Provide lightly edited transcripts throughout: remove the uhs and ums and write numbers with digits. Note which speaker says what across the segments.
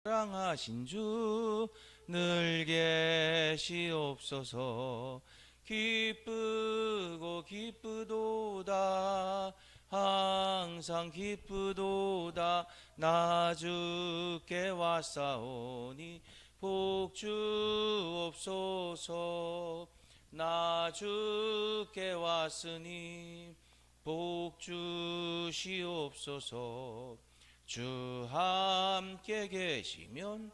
Speaker 1: 사랑하신 주 늘 계시옵소서. 기쁘고 기쁘도다 항상 기쁘도다 나 주께 왔사오니 복 주옵소서. 나 주께 왔으니 복 주시옵소서. 주 함께 계시면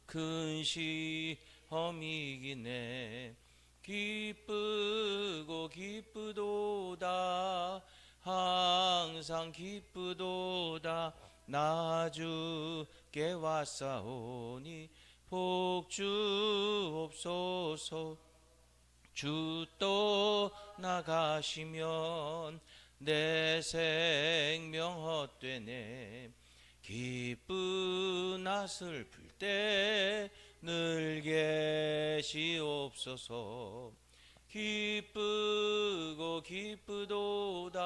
Speaker 1: 큰 시험이기네. 기쁘고 기쁘도다 항상 기쁘도다 나 주께 왔사오니 복 주옵소서. 주 떠나가시면 내 생명 헛되네. 기쁘나 슬플 때 늘 계시옵소서. 기쁘고 기쁘도다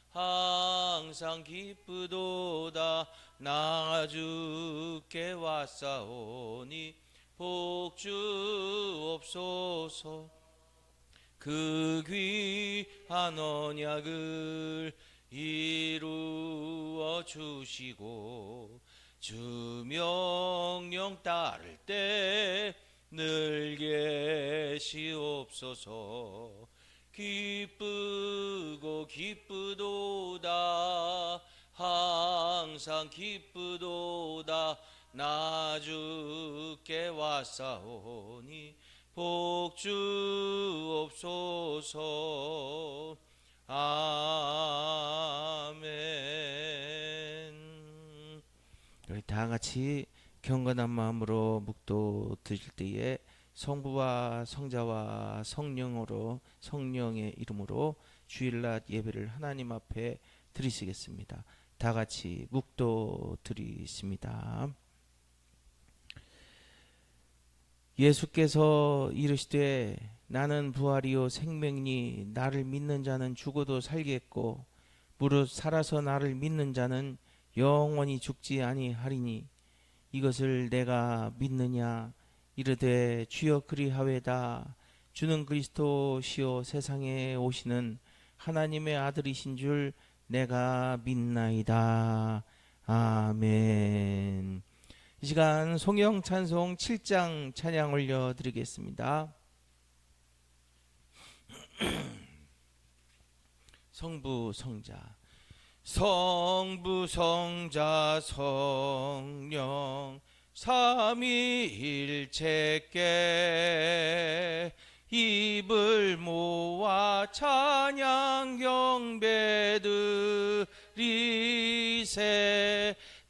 Speaker 1: 항상 기쁘도다 나 주께 왔사오니 복 주옵소서. 그 귀한 언약을 이루어 주시고 주 명령 따를 때 늘 계시옵소서. 기쁘고 기쁘도다 항상 기쁘도다 나 주께 왔사오니 복 주옵소서. 아멘. 우리 다 같이 경건한 마음으로 묵도 드릴 때에 성부와 성자와 성령의 이름으로 주일날 예배를 하나님 앞에 드리시겠습니다. 다 같이 묵도 드리십니다. 예수께서 이르시되 나는 부활이요 생명이니 나를 믿는 자는 죽어도 살겠고 무릇 살아서 나를 믿는 자는 영원히 죽지 아니하리니 이것을 내가 믿느냐. 이르되 주여 그리하외다. 주는 그리스도시요 세상에 오시는 하나님의 아들이신 줄 내가 믿나이다. 아멘. 이 시간 송영 찬송 7장 찬양 올려드리겠습니다. 성부 성자 성부 성자 성령 삼위일체께 입을 모아 찬양 경배드리세.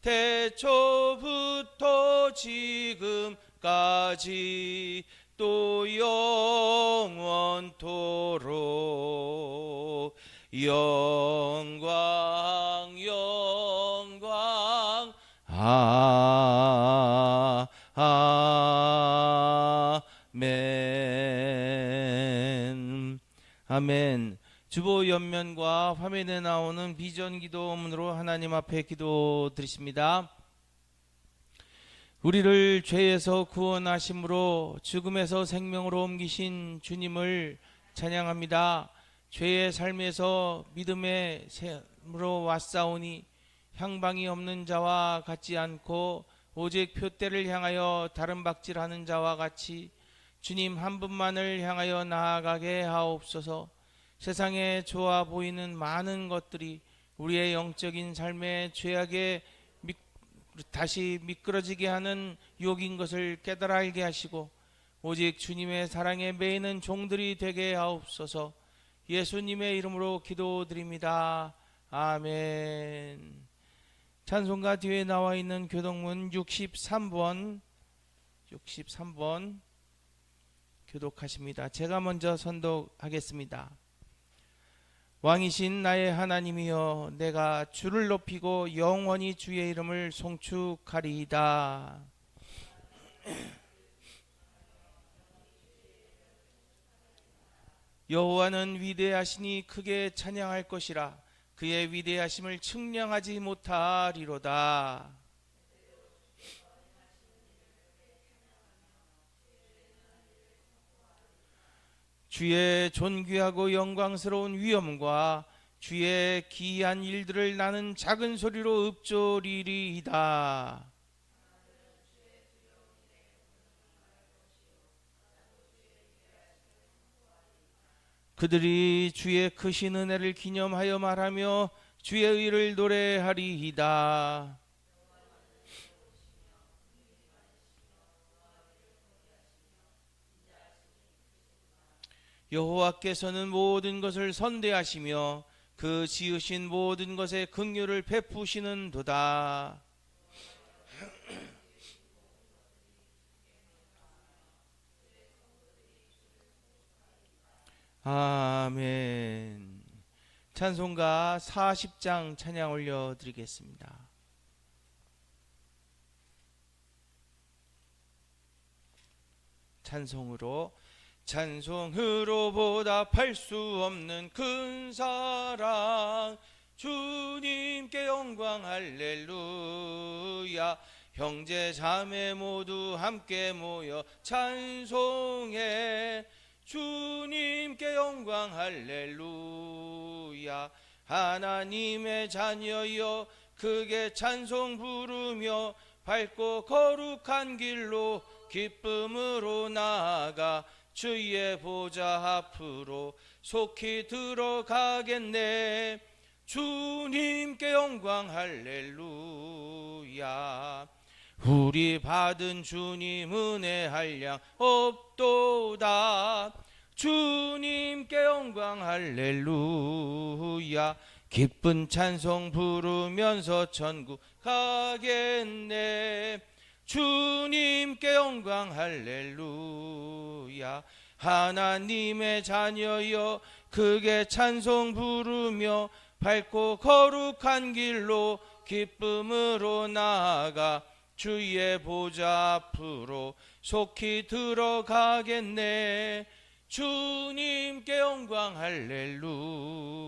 Speaker 1: 태초부터 지금까지 또 영원토록 영광 영광 아멘. 아멘. 주보 옆면과 화면에 나오는 비전 기도문으로 하나님 앞에 기도 드리십니다. 우리를 죄에서 구원하심으로 죽음에서 생명으로 옮기신 주님을 찬양합니다. 죄의 삶에서 믿음의 삶으로 왔사오니 향방이 없는 자와 같지 않고 오직 표대를 향하여 다른 박질하는 자와 같이 주님 한 분만을 향하여 나아가게 하옵소서. 세상에 좋아 보이는 많은 것들이 우리의 영적인 삶의 죄악에 다시 미끄러지게 하는 유혹인 것을 깨달아 알게 하시고 오직 주님의 사랑에 매이는 종들이 되게 하옵소서. 예수님의 이름으로 기도드립니다. 아멘. 찬송가 뒤에 나와 있는 교독문 63번 교독하십니다. 제가 먼저 선독하겠습니다. 왕이신 나의 하나님이여, 내가 주를 높이고 영원히 주의 이름을 송축하리이다. 여호와는 위대하시니 크게 찬양할 것이라. 그의 위대하심을 측량하지 못하리로다. 주의 존귀하고 영광스러운 위엄과 주의 기이한 일들을 나는 작은 소리로 읊조리리이다. 그들이 주의 크신 은혜를 기념하여 말하며 주의 의를 노래하리이다. 여호와께서는 모든 것을 선대하시며 그 지으신 모든 것에 긍휼을 베푸시는도다. 아멘. 찬송가 40장 찬양 올려드리겠습니다. 찬송으로 보답할 수 없는 큰 사랑, 주님께 영광 할렐루야. 형제 자매 모두 함께 모여 찬송해. 주님께 영광 할렐루야. 하나님의 자녀여 크게 찬송 부르며 밝고 거룩한 길로 기쁨으로 나아가 주의 보좌 앞으로 속히 들어가겠네. 주님께 영광 할렐루야. 우리 받은 주님 은혜 한량 없도다. 주님께 영광 할렐루야. 기쁜 찬송 부르면서 천국 가겠네. 주님께 영광 할렐루야. 하나님의 자녀여 크게 찬송 부르며 밝고 거룩한 길로 기쁨으로 나아가 주의 보좌 앞으로 속히 들어가겠네. 주님께 영광 할렐루야.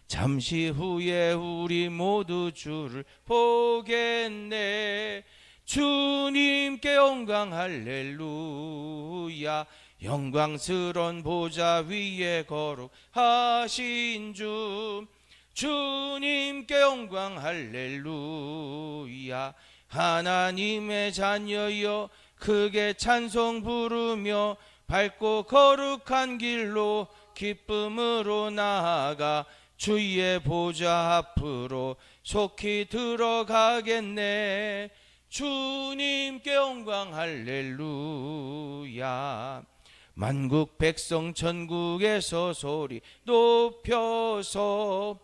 Speaker 1: 잠시 후에 우리 모두 주를 보겠네. 주님께 영광 할렐루야. 영광스러운 보좌 위에 거룩하신 주, 주님께 영광 할렐루야. 하나님의 자녀여 크게 찬송 부르며 밝고 거룩한 길로 기쁨으로 나아가 주의 보좌 앞으로 속히 들어가겠네. 주님께 영광 할렐루야. 만국 백성 천국에서 소리 높여서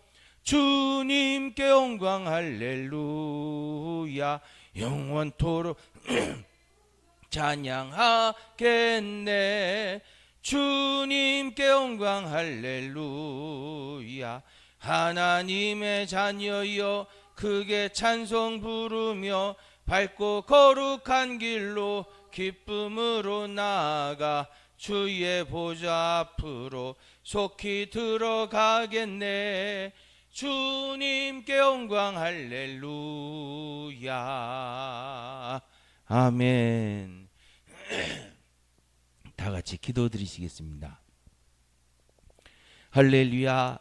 Speaker 1: 주님께 영광 할렐루야. 영원토록 찬양하겠네. 주님께 영광 할렐루야. 하나님의 자녀여 크게 찬송 부르며 밝고 거룩한 길로 기쁨으로 나아가 주의 보좌 앞으로 속히 들어가겠네. 주님께 영광 할렐루야. 아멘. 다 같이 기도드리시겠습니다. 할렐루야.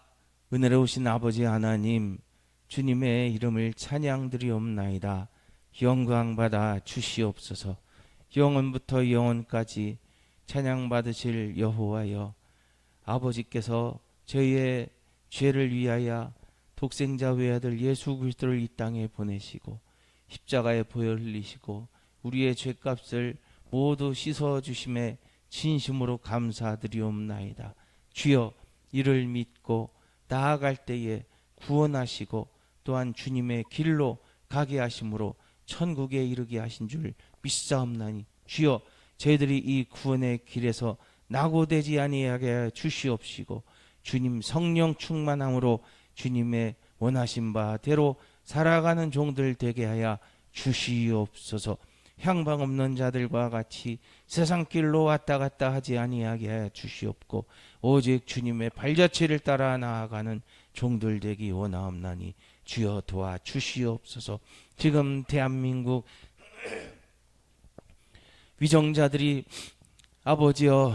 Speaker 1: 은혜로우신 아버지 하나님, 주님의 이름을 찬양드리옵나이다. 영광받아 주시옵소서. 영원부터 영원까지 찬양받으실 여호와여, 아버지께서 저희의 죄를 위하여 독생자 외아들 예수 그리스도를 이 땅에 보내시고 십자가에 보혈 흘리시고 우리의 죄값을 모두 씻어주심에 진심으로 감사드리옵나이다. 주여, 이를 믿고 나아갈 때에 구원하시고 또한 주님의 길로 가게 하심으로 천국에 이르게 하신 줄 믿사옵나니, 주여, 저희들이 이 구원의 길에서 낙오되지 아니하게 주시옵시고 주님 성령 충만함으로 주님의 원하신 바대로 살아가는 종들 되게 하여 주시옵소서. 향방 없는 자들과 같이 세상 길로 왔다 갔다 하지 아니하게 하여 주시옵고 오직 주님의 발자취를 따라 나아가는 종들 되기 원하옵나니 주여 도와주시옵소서. 지금 대한민국 위정자들이 아버지여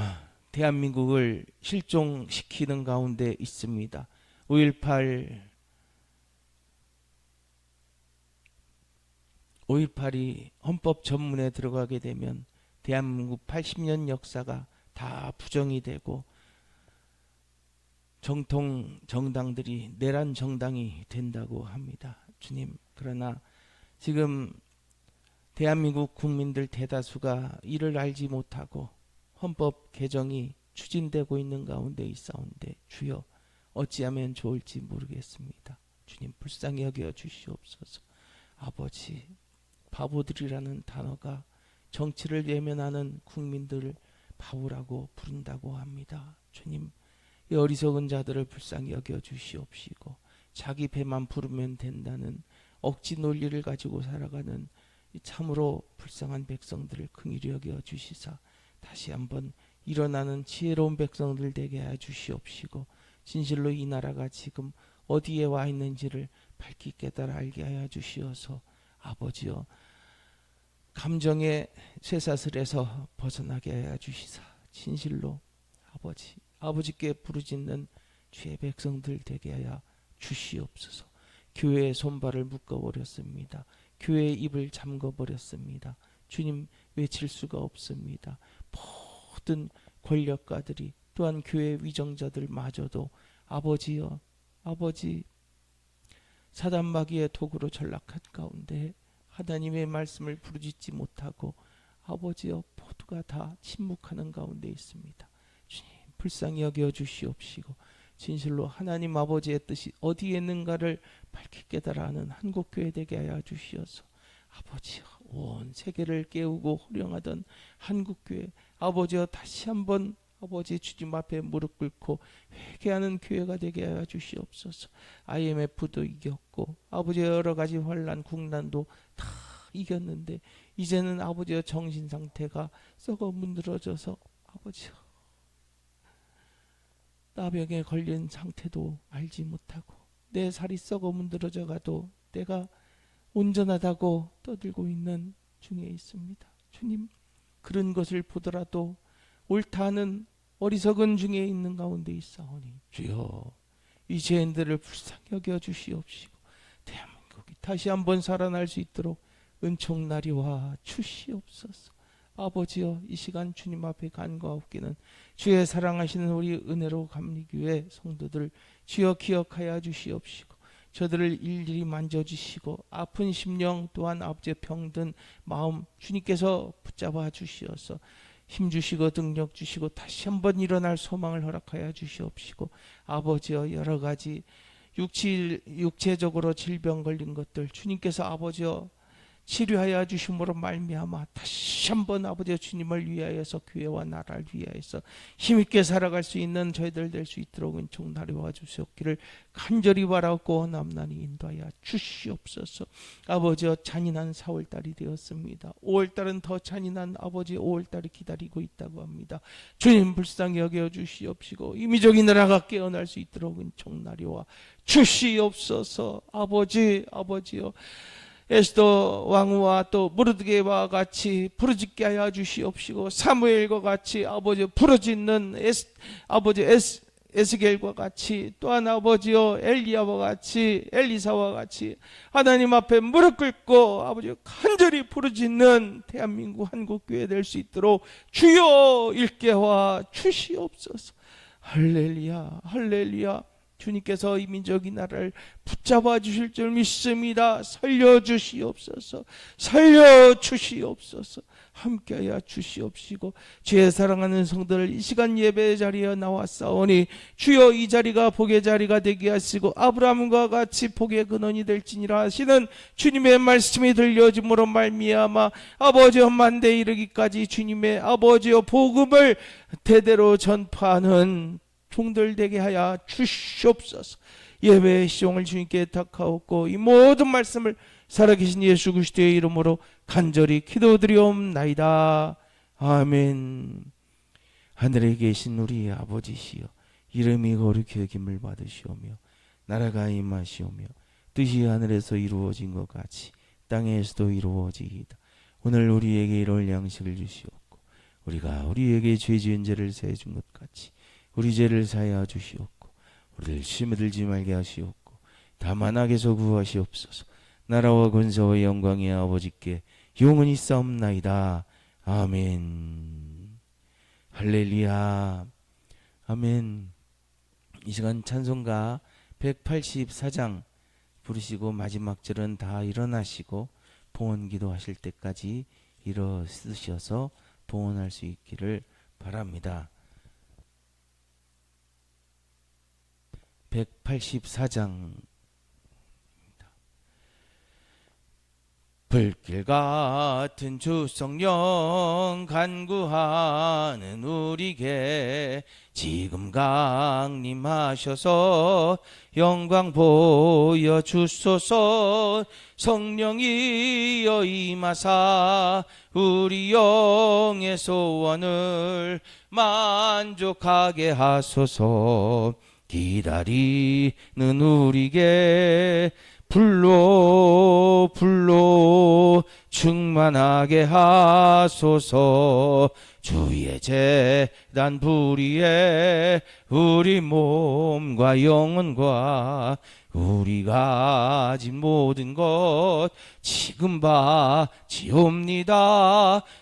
Speaker 1: 대한민국을 실종시키는 가운데 있습니다. 5.18이 헌법 전문에 들어가게 되면 대한민국 80년 역사가 다 부정이 되고 정통 정당들이 내란 정당이 된다고 합니다. 주님, 그러나 지금 대한민국 국민들 대다수가 이를 알지 못하고 헌법 개정이 추진되고 있는 가운데 있사온데 주여 어찌하면 좋을지 모르겠습니다. 주님 불쌍히 여겨 주시옵소서. 아버지, 바보들이라는 단어가 정치를 외면하는 국민들을 바보라고 부른다고 합니다. 주님, 이 어리석은 자들을 불쌍히 여겨 주시옵시고 자기 배만 부르면 된다는 억지 논리를 가지고 살아가는 참으로 불쌍한 백성들을 긍휼히 여겨 주시사 다시 한번 일어나는 지혜로운 백성들 되게 해 주시옵시고 진실로 이 나라가 지금 어디에 와 있는지를 밝히 깨달아 알게 하여 주시어서 아버지여 감정의 쇠사슬에서 벗어나게 하여 주시사 진실로 아버지께 부르짖는 주의 백성들 되게 하여 주시옵소서. 교회의 손발을 묶어버렸습니다. 교회의 입을 잠궈버렸습니다. 주님 외칠 수가 없습니다. 모든 권력가들이 또한 교회 위정자들마저도 아버지여 아버지 사단마귀의 도구로 전락한 가운데 하나님의 말씀을 부르짖지 못하고 아버지여 모두가 다 침묵하는 가운데 있습니다. 주님 불쌍히 여겨 주시옵시고 진실로 하나님 아버지의 뜻이 어디에 있는가를 밝히 깨달아 하는 한국교회 되게 하여 주시어서 아버지여 온 세계를 깨우고 호령하던 한국교회 아버지여 다시 한번 아버지 주님 앞에 무릎 꿇고 회개하는 교회가 되게 하여 주시옵소서. IMF도 이겼고 아버지 여러 가지 환난 국난도 다 이겼는데 이제는 아버지의 정신 상태가 썩어 문드러져서 아버지여 나병에 걸린 상태도 알지 못하고 내 살이 썩어 문드러져 가도 내가 온전하다고 떠들고 있는 중에 있습니다. 주님 그런 것을 보더라도 옳다는 어리석은 중에 있는 가운데 있사오니 주여 이 죄인들을 불쌍히 여겨 주시옵시고 대한민국이 다시 한번 살아날 수 있도록 은총나리와 주시옵소서. 아버지여 이 시간 주님 앞에 간구하옵기는 주의 사랑하시는 우리 은혜로 감리교회 성도들 주여 기억하여 주시옵시고 저들을 일일이 만져주시고 아픈 심령 또한 아버지의 병든 마음 주님께서 붙잡아 주시어서 힘주시고 능력 주시고 다시 한번 일어날 소망을 허락하여 주시옵시고 아버지여 여러 가지 육체적으로 질병 걸린 것들 주님께서 아버지여 치료하여 주심으로 말미암아 다시 한번 아버지 주님을 위하여서 교회와 나라를 위하여서 힘있게 살아갈 수 있는 저희들 될 수 있도록 은총 나리와 주시옵기를 간절히 바라고 원함나니 인도하여 주시옵소서. 아버지여 잔인한 4월달이 되었습니다. 5월달은 더 잔인한 아버지 5월달이 기다리고 있다고 합니다. 주님 불쌍히 여겨 주시옵시고 이미적인 나라가 깨어날 수 있도록 은총 나리와 주시옵소서. 아버지여 에스더 왕후와 또 모르드게와 같이 부르짖게 하여 주시옵시고 사무엘과 같이 아버지 부르짖는 에스겔과 같이 또한 아버지여 엘리야와 같이 엘리사와 같이 하나님 앞에 무릎 꿇고 아버지 간절히 부르짖는 대한민국 한국교회 될 수 있도록 주여 일깨워 주시옵소서. 할렐루야 할렐루야. 주님께서 이 민족이 나라를 붙잡아 주실 줄 믿습니다. 살려주시옵소서. 살려주시옵소서. 함께하여 주시옵시고 주의 사랑하는 성도들 이 시간 예배 자리에 나왔사오니 주여 이 자리가 복의 자리가 되게 하시고 아브라함과 같이 복의 근원이 될지니라 하시는 주님의 말씀이 들려짐으로 말미암아 아버지여 만대에 이르기까지 주님의 아버지여 복음을 대대로 전파하는 종들 되게 하여 주시옵소서. 예배의 시종을 주님께 탁하옵고 이 모든 말씀을 살아계신 예수 그리스도의 이름으로 간절히 기도드리옵나이다. 아멘. 하늘에 계신 우리 아버지시여 이름이 거룩히 여김을 받으시오며 나라가 임하시오며 뜻이 하늘에서 이루어진 것 같이 땅에서도 이루어지이다. 오늘 우리에게 이룰 양식을 주시옵고 우리가 우리에게 죄 지은 죄를 사해 준 것 같이 우리 죄를 사하여 주시옵고 우리를 시험에 들지 말게 하시옵고 다만 악에서 구하시옵소서. 나라와 권세와 영광이 아버지께 영원히 싸움나이다. 아멘. 할렐루야. 아멘. 이 시간 찬송가 184장 부르시고 마지막 절은 다 일어나시고 봉헌 기도하실 때까지 일어서셔서 봉헌할 수 있기를 바랍니다. 184장 불길 같은 주 성령 간구하는 우리에게 지금 강림하셔서 영광 보여주소서. 성령이여 임하사 우리 영의 소원을 만족하게 하소서. 기다리는 우리에게 불로 충만하게 하소서. 주의 제단 불위에 우리 몸과 영혼과 우리가 가진 모든 것 지금 바치옵니다.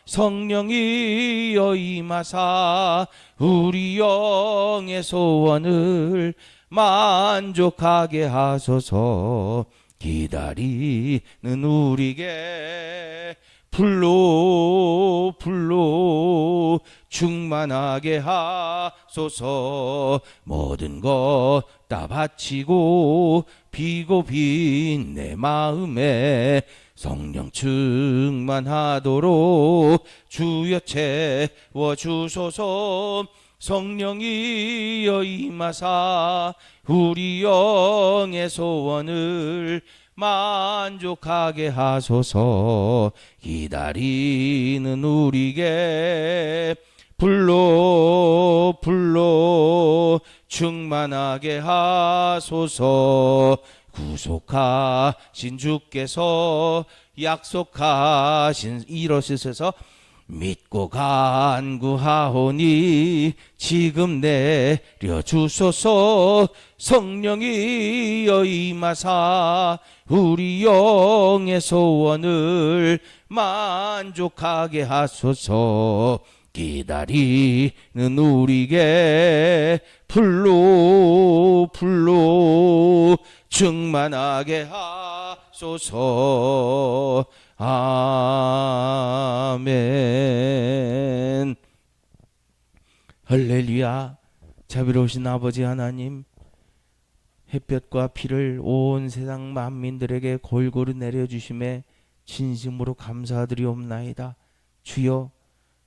Speaker 1: 성령이여 임하사 우리 영의 소원을 만족하게 하소서. 기다리는 우리에게 불로 충만하게 하소서. 모든 것 다 바치고 비고 빈 내 마음에 성령 충만하도록 주여 채워주소서. 성령이여 임하사 우리 영의 소원을 만족하게 하소서. 기다리는 우리에게 불로 충만하게 하소서. 구속하신 주께서 약속하신 이로서서 믿고 간구하오니 지금 내려주소서. 성령이여 임하사 우리 영의 소원을 만족하게 하소서. 기다리는 우리에게 불로 충만하게 하소서. 아멘. 할렐루야. 자비로우신 아버지 하나님, 햇볕과 비를 온 세상 만민들에게 골고루 내려주심에 진심으로 감사드리옵나이다. 주여,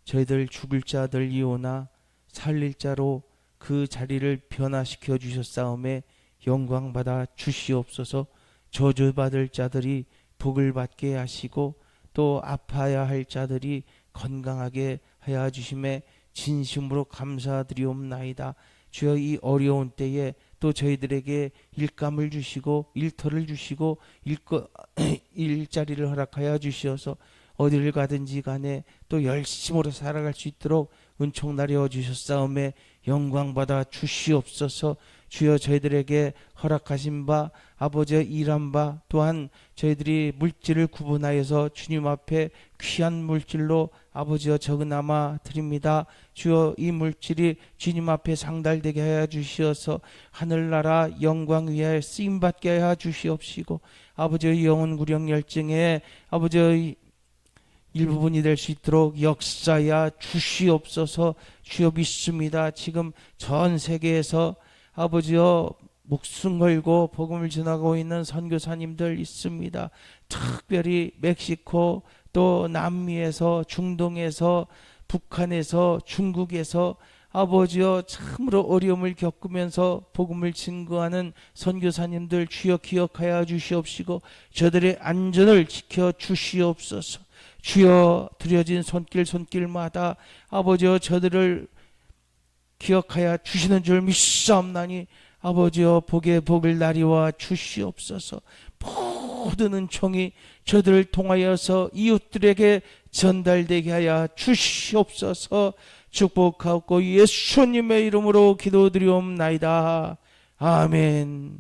Speaker 1: 저희들 죽을 자들이오나 살릴 자로 그 자리를 변화시켜 주셨사오매 영광받아 주시옵소서. 저주받을 자들이 복을 받게 하시고 또 아파야 할 자들이 건강하게 하여 주심에 진심으로 감사드리옵나이다. 주여, 이 어려운 때에 또 저희들에게 일감을 주시고 일터를 주시고 일자리를 허락하여 주시어서 어디를 가든지 간에 또 열심으로 살아갈 수 있도록 은총 나려 주셨사오매 영광받아 주시옵소서. 주여, 저희들에게 허락하신 바 아버지의 일한 바 또한 저희들이 물질을 구분하여서 주님 앞에 귀한 물질로 아버지여 적어남아 드립니다. 주여, 이 물질이 주님 앞에 상달되게 하여 주시어서 하늘나라 영광 위에 쓰임받게 하여 주시옵시고 아버지의 영혼 구령 열정에 아버지의 일부분이 될 수 있도록 역사야 주시옵소서. 주여, 믿습니다. 지금 전 세계에서 아버지여 목숨 걸고 복음을 전하고 있는 선교사님들 있습니다. 특별히 멕시코 또 남미에서 중동에서 북한에서 중국에서 아버지여 참으로 어려움을 겪으면서 복음을 증거하는 선교사님들 주여 기억하여 주시옵시고 저들의 안전을 지켜 주시옵소서. 주여, 드려진 손길마다 아버지여 저들을 기억하여 주시는 줄 믿사옵나니 아버지여 복의 복을 나리와 주시옵소서. 모든 은총이 저들을 통하여서 이웃들에게 전달되게 하여 주시옵소서. 축복하고 예수님의 이름으로 기도드리옵나이다. 아멘.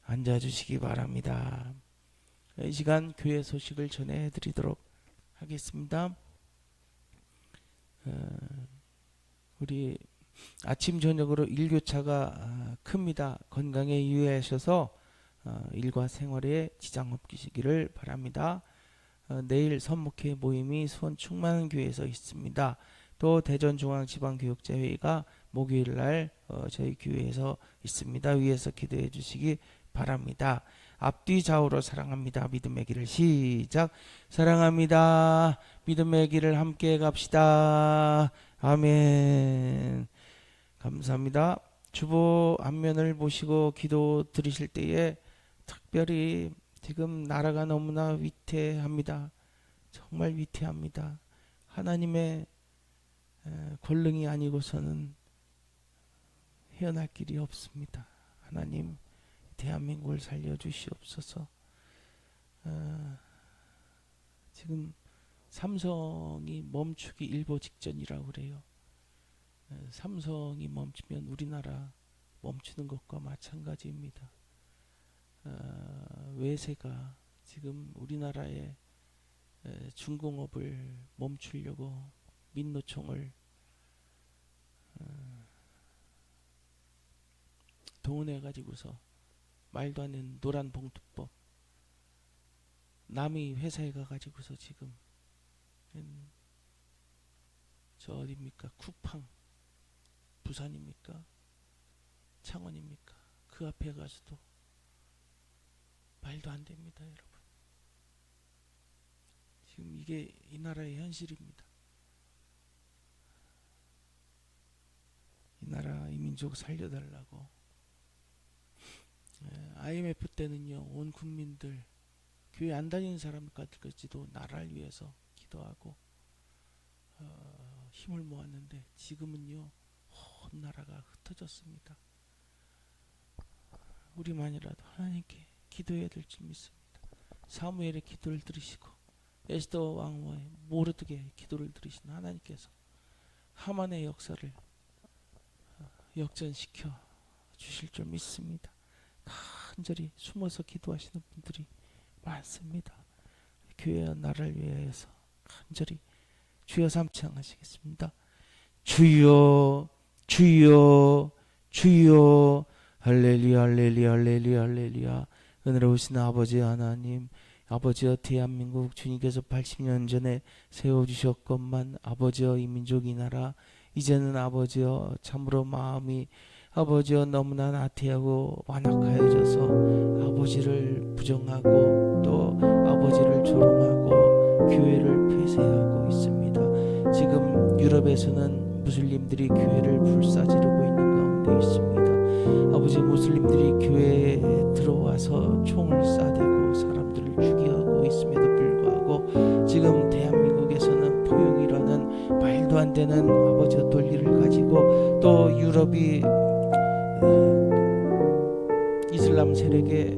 Speaker 1: 앉아주시기 바랍니다. 이 시간 교회 소식을 전해드리도록 하겠습니다. 우리 아침 저녁으로 일교차가 큽니다. 건강에 유의하셔서 일과 생활에 지장 없으시기를 바랍니다. 내일 선목회 모임이 수원 충만교회에서 있습니다. 또 대전중앙지방교육자회의가 목요일날 저희 교회에서 있습니다. 위에서 기도해 주시기 바랍니다. 앞뒤 좌우로 사랑합니다. 믿음의 길을 시작. 사랑합니다. 믿음의 길을 함께 갑시다. 아멘. 감사합니다. 주보 앞면을 보시고 기도 드리실 때에 특별히 지금 나라가 너무나 위태합니다. 정말 위태합니다. 하나님의 권능이 아니고서는 헤어날 길이 없습니다. 하나님, 대한민국을 살려주시옵소서. 지금 삼성이 멈추기 일보 직전이라고 그래요. 삼성이 멈추면 우리나라 멈추는 것과 마찬가지입니다. 외세가 지금 우리나라의 중공업을 멈추려고 민노총을 동원해 가지고서 말도 안 되는 노란 봉투법, 남이 회사에 가 가지고서 지금 저 어디입니까? 쿠팡 부산입니까? 창원입니까? 그 앞에 가서도 말도 안 됩니다, 여러분. 지금 이게 이 나라의 현실입니다. 이 나라 이 민족 살려달라고. IMF 때는요, 온 국민들, 교회 안 다니는 사람까지도 나라를 위해서 기도하고 힘을 모았는데 지금은요, 온 나라가 흩어졌습니다. 우리만이라도 하나님께 기도해야 될 줄 믿습니다. 사무엘의 기도를 들으시고 에스더 왕후의 모르드게 기도를 들으신 하나님께서 하만의 역사를 역전시켜 주실 줄 믿습니다. 간절히 숨어서 기도하시는 분들이 많습니다. 교회와 나라를 위하여서 간절히 주여 삼창하시겠습니다. 주여 주여 주여 할렐루야 할렐루야 할렐루야 할렐루야. 은혜로우신 아버지 하나님, 아버지여 대한민국 주님께서 80년 전에 세워주셨건만 아버지여 이 민족 이 나라 이제는 아버지여 참으로 마음이 아버지여 너무나 나태하고 완악하여져서 아버지를 부정하고 또 아버지를 조롱하고 교회를 폐쇄하고 있습니다. 지금 유럽에서는 무슬림들이 교회를 불사지르고 있는 가운데 있습니다. 아버지, 무슬림들이 교회에 들어와서 총을 쏴대고 사람들을 죽이고 있음에도 불구하고 지금 대한민국에서는 포용이라는 말도 안 되는 아버지 논리를 가지고 또 유럽이 이슬람 세력에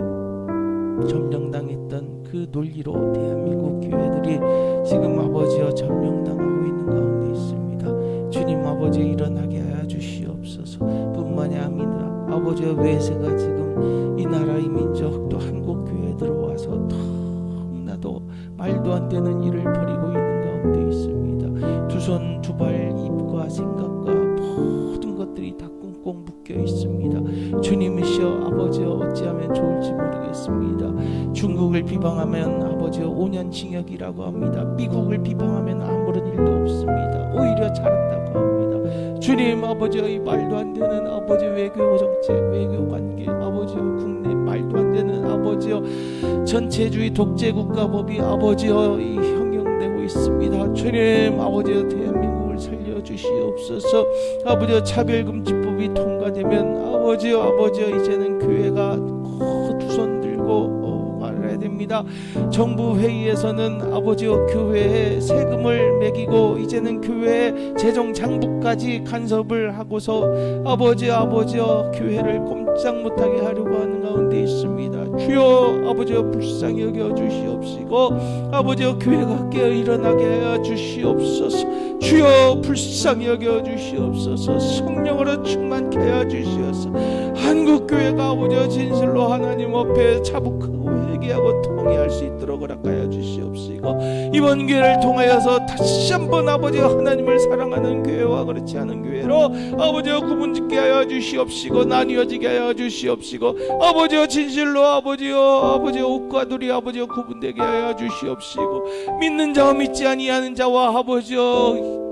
Speaker 1: 점령당했던 그 논리로 대한민국 교회들이 지금 아버지여 점령당하고 있는 가운데 있습니다. 주님 아버지 일어나게 하여 주시옵소서. 뿐만이 아니라 아버지여 외세가 지금 이 나라 이 민족 또 한국 교회에 들어와서 너무나도 말도 안 되는 일을 벌이고 있는 가운데 있습니다. 두 손 두 발 입과 생각과 모든 것들이 다 꽁꽁 묶여 있습니다. 주님이시여 아버지여 어찌하면 좋을지 모르겠습니다. 중국을 비방하면 아버지여 5년 징역이라고 합니다. 미국을 비방하면 아무런 일도 없습니다. 오히려 잘한다고 합니다. 주님 아버지여 이 말도 안 되는 아버지 외교 정책, 외교 관계, 아버지여 국내 말도 안 되는 아버지여 전체주의 독재 국가법이 아버지여 이 형용되고 있습니다. 주님 아버지여 대한민국을 살려주시옵소서. 아버지여 차별금지법이 통과되면 아버지여 이제는 교회가 두 손 들고 말해야 됩니다. 드립니다. 정부 회의에서는 아버지여 교회에 세금을 매기고 이제는 교회에 재정 장부까지 간섭을 하고서 아버지여 교회를 꼼짝 못하게 하려고 하는 가운데 있습니다. 주여 아버지여 불쌍히 여겨 주시옵시고 아버지여 교회가 깨어 일어나게 하여 주시옵소서. 주여 불쌍히 여겨 주시옵소서. 성령으로 충만케 하여 주시옵소서. 한국교회가 아버지여 진실로 하나님 앞에 자복하고 회개하고 통회할 수 있도록 허락하여 주시옵시고 이번 기회를 통하여서 다시 한번 아버지여 하나님을 사랑하는 교회와 그렇지 않은 교회로 아버지여 구분짓게 하여 주시옵시고 나뉘어지게 하여 주시옵시고 아버지여 진실로 아버지여 옷과 둘이 아버지여 구분되게 하여 주시옵시고 믿는 자와 믿지 아니하는 자와 아버지여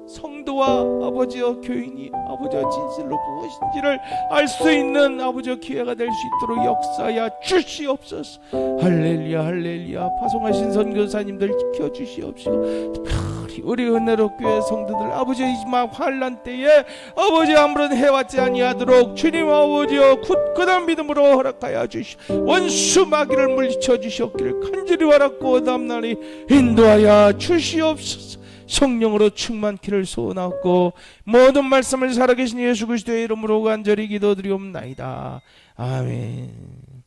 Speaker 1: 성도와 아버지여 교인이 아버지여 진실로 무엇인지를 알 수 있는 아버지여 기회가 될 수 있도록 역사하여 주시옵소서. 할렐루야 할렐루야. 파송하신 선교사님들 지켜주시옵시고 특별히 우리 은혜로 교회 성도들 아버지여 이 환난 때에 아버지여 아무런 해왔지 아니하도록 주님 아버지여 굳건한 믿음으로 허락하여 주시 원수 마귀를 물리쳐 주시옵기를 간절히 바랐고 다음날이 인도하여 주시옵소서. 성령으로 충만키를 소원하고 모든 말씀을 살아계신 예수 그리스도의 이름으로 간절히 기도드리옵나이다. 아멘.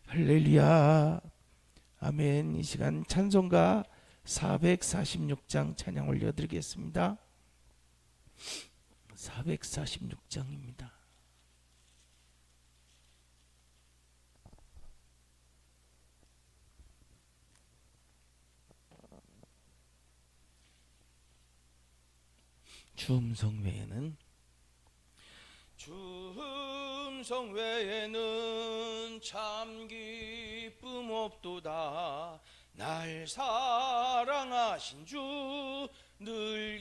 Speaker 1: 할렐루야. 아멘. 이 시간 찬송가 446장 찬양 올려드리겠습니다. 446장입니다. 주음성 외에는 참 기쁨 없도다. 날 사랑하신 주 늘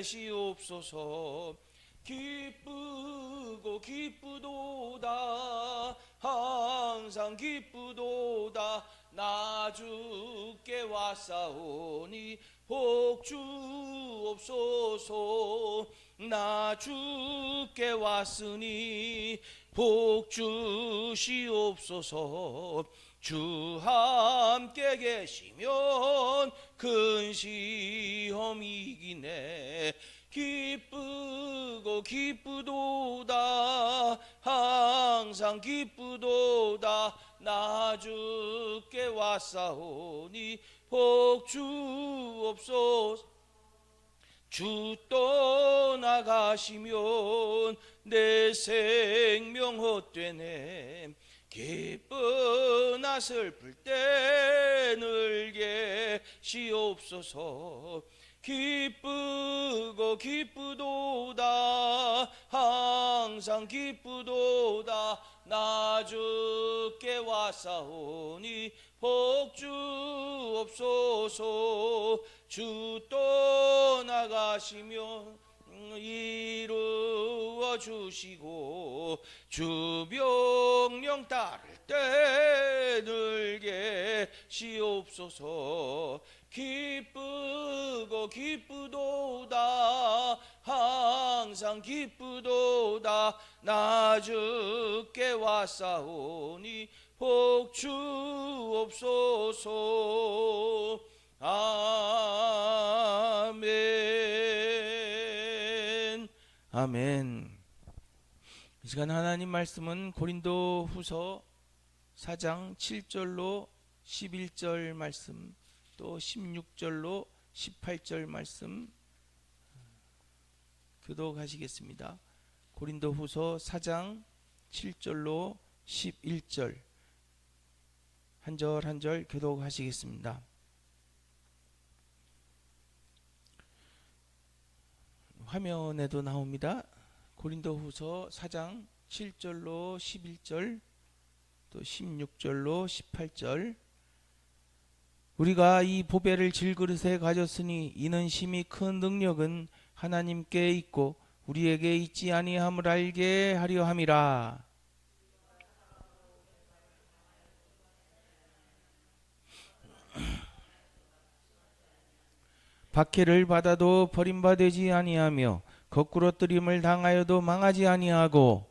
Speaker 1: 계시옵소서. 기쁘고 기쁘도다 항상 기쁘도다 나 주께 왔사오니 복 주옵소서. 나 주께 왔으니 복 주시옵소서. 주 함께 계시면 큰 시험 이기네. 기쁘고 기쁘도다 항상 기쁘도다 나 주께 왔사오니 복 주옵소서. 주 떠나가시면 내 생명 헛되네. 기쁘나 슬플 때 늘 계시옵소서. 기쁘고 기쁘도다 항상 기쁘도다 나 주께 왔사오니 복 주옵소서. 주 떠나가시면 이루어 주시고 주 명령 따를 때 늘 계시옵소서. 기쁘고 기쁘도다 항상 기쁘도다 나 주께 왔사오니 복 주옵소서. 아멘. 아멘. 이 시간 하나님 말씀은 고린도 후서 4장 7절로 11절 말씀 또 16절로 18절 말씀 교독하시겠습니다. 고린도 후서 4장 7절로 11절 한 절 한 절 교독하시겠습니다. 화면에도 나옵니다. 고린도 후서 4장 7절로 11절 또 16절로 18절. 우리가 이 보배를 질그릇에 가졌으니 이는 심히 큰 능력은 하나님께 있고 우리에게 있지 아니함을 알게 하려 함이라. 박해를 받아도 버림받지 아니하며 거꾸로 뜨림을 당하여도 망하지 아니하고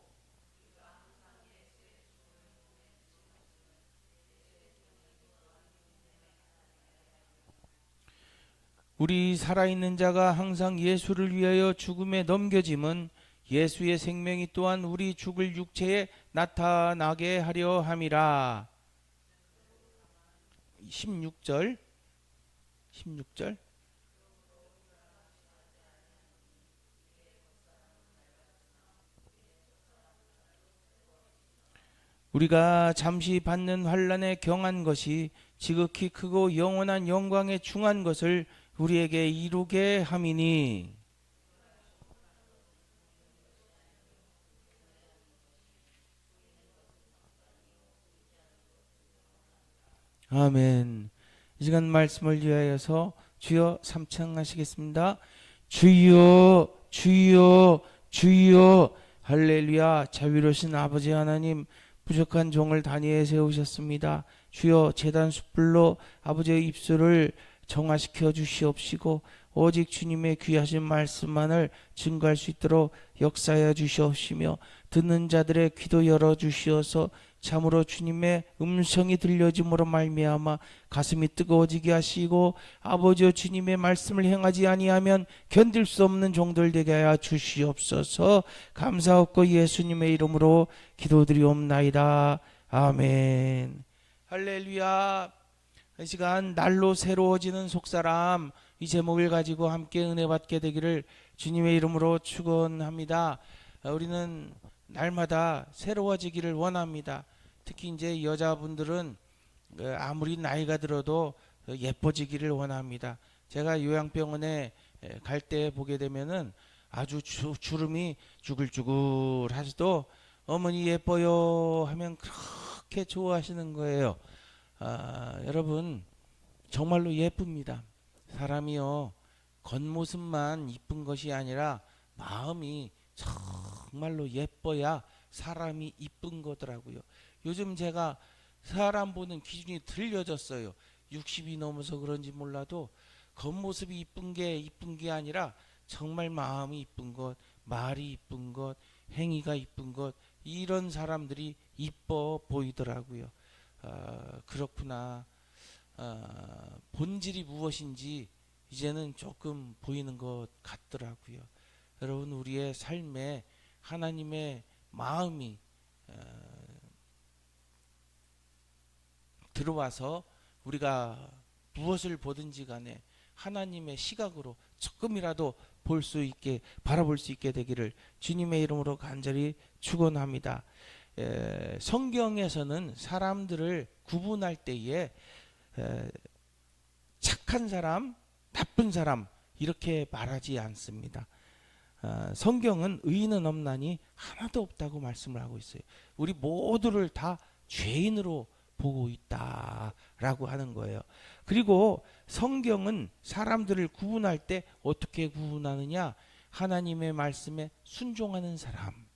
Speaker 1: 우리 살아있는 자가 항상 예수를 위하여 죽음에 넘겨짐은 예수의 생명이 또한 우리 죽을 육체에 나타나게 하려 함이라. 16절 우리가 잠시 받는 환난에 경한 것이 지극히 크고 영원한 영광에 중한 것을 우리에게 이루게 함이니. 아멘. 이 시간 말씀을 위하여서 주여 삼창하시겠습니다. 주여 주여 주여. 할렐루야. 자비로우신 아버지 하나님, 부족한 종을 단위에 세우셨습니다. 주여 제단 숯불로 아버지의 입술을 정화시켜 주시옵시고 오직 주님의 귀하신 말씀만을 증거할 수 있도록 역사하여 주시옵시며 듣는 자들의 귀도 열어주시어서 참으로 주님의 음성이 들려짐으로 말미암아 가슴이 뜨거워지게 하시고 아버지여 주님의 말씀을 행하지 아니하면 견딜 수 없는 종들 되게 하여 주시옵소서. 감사하고 예수님의 이름으로 기도드리옵나이다. 아멘. 할렐루야. 이 시간 날로 새로워지는 속사람, 이 제목을 가지고 함께 은혜 받게 되기를 주님의 이름으로 축원합니다. 우리는 날마다 새로워지기를 원합니다. 특히 이제 여자분들은 아무리 나이가 들어도 예뻐지기를 원합니다. 제가 요양병원에 갈 때 보게 되면은 아주 주름이 주글주글 하셔도 어머니 예뻐요 하면 그렇게 좋아하시는 거예요. 여러분 정말로 예쁩니다. 사람이요, 겉모습만 이쁜 것이 아니라 마음이 정말로 예뻐야 사람이 이쁜 거더라고요. 요즘 제가 사람 보는 기준이 틀려졌어요. 60이 넘어서 그런지 몰라도 겉모습이 이쁜 게 아니라 정말 마음이 이쁜 것, 말이 이쁜 것, 행위가 이쁜 것, 이런 사람들이 이뻐 보이더라고요. 그렇구나. 본질이 무엇인지 이제는 조금 보이는 것 같더라고요. 여러분, 우리의 삶에 하나님의 마음이 들어와서 우리가 무엇을 보든지 간에 하나님의 시각으로 조금이라도 볼 수 있게, 바라볼 수 있게 되기를 주님의 이름으로 간절히 축원합니다. 성경에서는 사람들을 구분할 때에 착한 사람, 나쁜 사람 이렇게 말하지 않습니다. 성경은 의인은 없나니 하나도 없다고 말씀을 하고 있어요. 우리 모두를 다 죄인으로 보고 있다라고 하는 거예요. 그리고 성경은 사람들을 구분할 때 어떻게 구분하느냐? 하나님의 말씀에 순종하는 사람,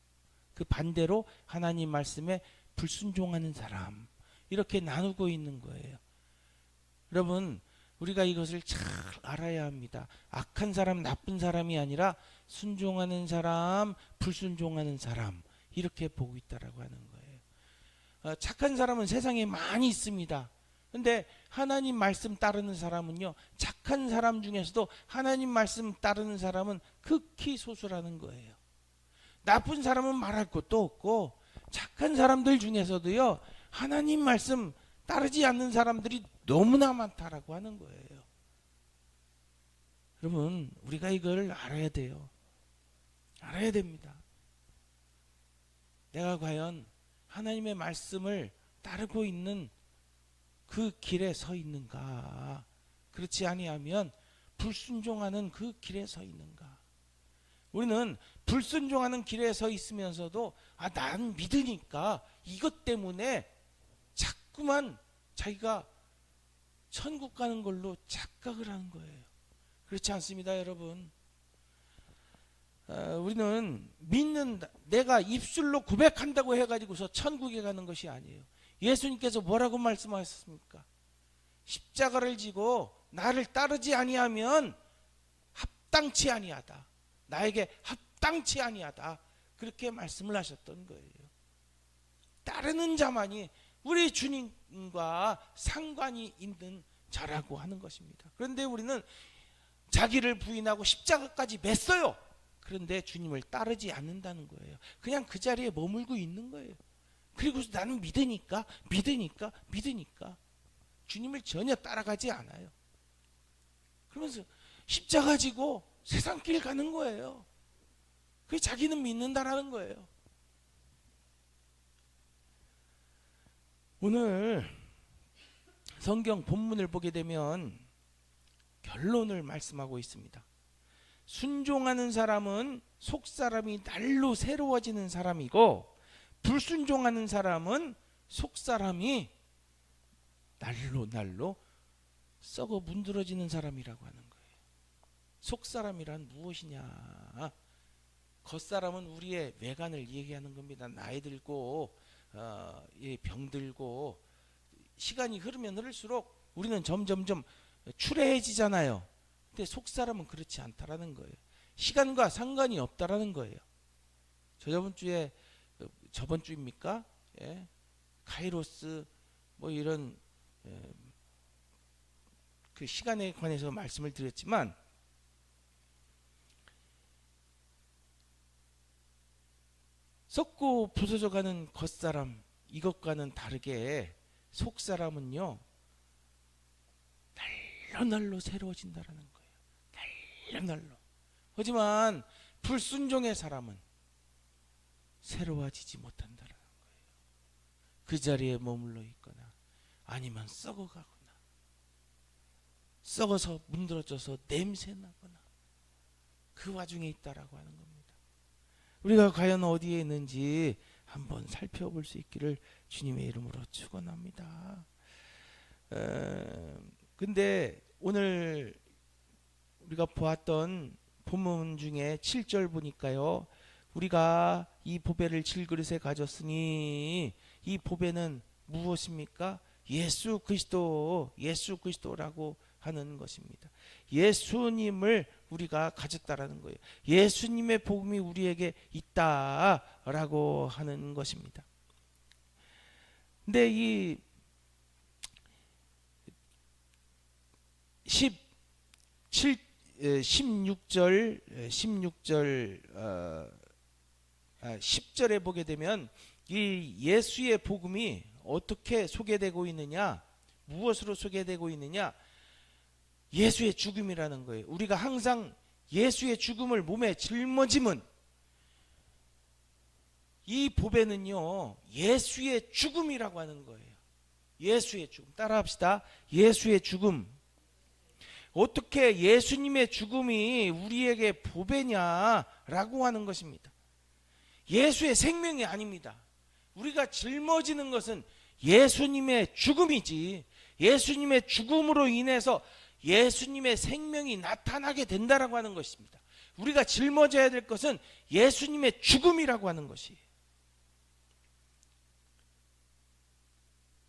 Speaker 1: 그 반대로 하나님 말씀에 불순종하는 사람, 이렇게 나누고 있는 거예요. 여러분, 우리가 이것을 잘 알아야 합니다. 악한 사람, 나쁜 사람이 아니라 순종하는 사람, 불순종하는 사람, 이렇게 보고 있다라고 하는 거예요. 착한 사람은 세상에 많이 있습니다. 근데 하나님 말씀 따르는 사람은요, 착한 사람 중에서도 하나님 말씀 따르는 사람은 극히 소수라는 거예요. 나쁜 사람은 말할 것도 없고 착한 사람들 중에서도요, 하나님 말씀 따르지 않는 사람들이 너무나 많다라고 하는 거예요. 여러분, 우리가 이걸 알아야 돼요. 알아야 됩니다. 내가 과연 하나님의 말씀을 따르고 있는 그 길에 서 있는가? 그렇지 아니하면 불순종하는 그 길에 서 있는가? 우리는 불순종하는 길에 서 있으면서도 난 믿으니까 이것 때문에 자꾸만 자기가 천국 가는 걸로 착각을 하는 거예요. 그렇지 않습니다, 여러분. 우리는 믿는다, 내가 입술로 고백한다고 해가지고서 천국에 가는 것이 아니에요. 예수님께서 뭐라고 말씀하셨습니까? 십자가를 지고 나를 따르지 아니하면 합당치 아니하다, 나에게 합당치 아니하다, 그렇게 말씀을 하셨던 거예요. 따르는 자만이 우리 주님과 상관이 있는 자라고 하는 것입니다. 그런데 우리는 자기를 부인하고 십자가까지 맸어요. 그런데 주님을 따르지 않는다는 거예요. 그냥 그 자리에 머물고 있는 거예요. 그리고 나는 믿으니까 주님을 전혀 따라가지 않아요. 그러면서 십자가 지고 세상 길 가는 거예요. 그게 자기는 믿는다라는 거예요. 오늘 성경 본문을 보게 되면 결론을 말씀하고 있습니다. 순종하는 사람은 속사람이 날로 새로워지는 사람이고, 불순종하는 사람은 속사람이 날로 썩어 문드러지는 사람이라고 하는 거예요. 속사람이란 무엇이냐? 겉사람은 우리의 외관을 얘기하는 겁니다. 나이 들고 병들고 시간이 흐르면 흐를수록 우리는 점점점 추레해지잖아요. 근데 속사람은 그렇지 않다라는 거예요. 시간과 상관이 없다라는 거예요. 저번 주입니까? 예. 카이로스 뭐 이런 그 시간에 관해서 말씀을 드렸지만, 썩고 부서져가는 겉사람, 이것과는 다르게 속사람은요 날로 새로워진다라는 거예요. 날로. 하지만 불순종의 사람은 새로워지지 못한다라는 거예요. 그 자리에 머물러 있거나 아니면 썩어가거나 썩어서 문드러져서 냄새나거나 그 와중에 있다라고 하는 겁니다. 우리가 과연 어디에 있는지 한번 살펴볼 수 있기를 주님의 이름으로 축원합니다. 근데 오늘 우리가 보았던 본문 중에 7절 보니까요, 우리가 이 보배를 질그릇에 가졌으니 이 보배는 무엇입니까? 예수 그리스도라고 하는 것입니다. 예수님을 우리가 가졌다라는 거예요. 예수님의 복음이 우리에게 있다라고 하는 것입니다. 근데 이 10절에 보게 되면 이 예수의 복음이 어떻게 소개되고 있느냐, 무엇으로 소개되고 있느냐, 예수의 죽음이라는 거예요. 우리가 항상 예수의 죽음을 몸에 짊어짐은, 이 보배는요 예수의 죽음이라고 하는 거예요. 예수의 죽음. 따라합시다. 예수의 죽음. 어떻게 예수님의 죽음이 우리에게 보배냐라고 하는 것입니다. 예수의 생명이 아닙니다. 우리가 짊어지는 것은 예수님의 죽음이지, 예수님의 죽음으로 인해서 예수님의 생명이 나타나게 된다라고 하는 것입니다. 우리가 짊어져야 될 것은 예수님의 죽음이라고 하는 것이에요.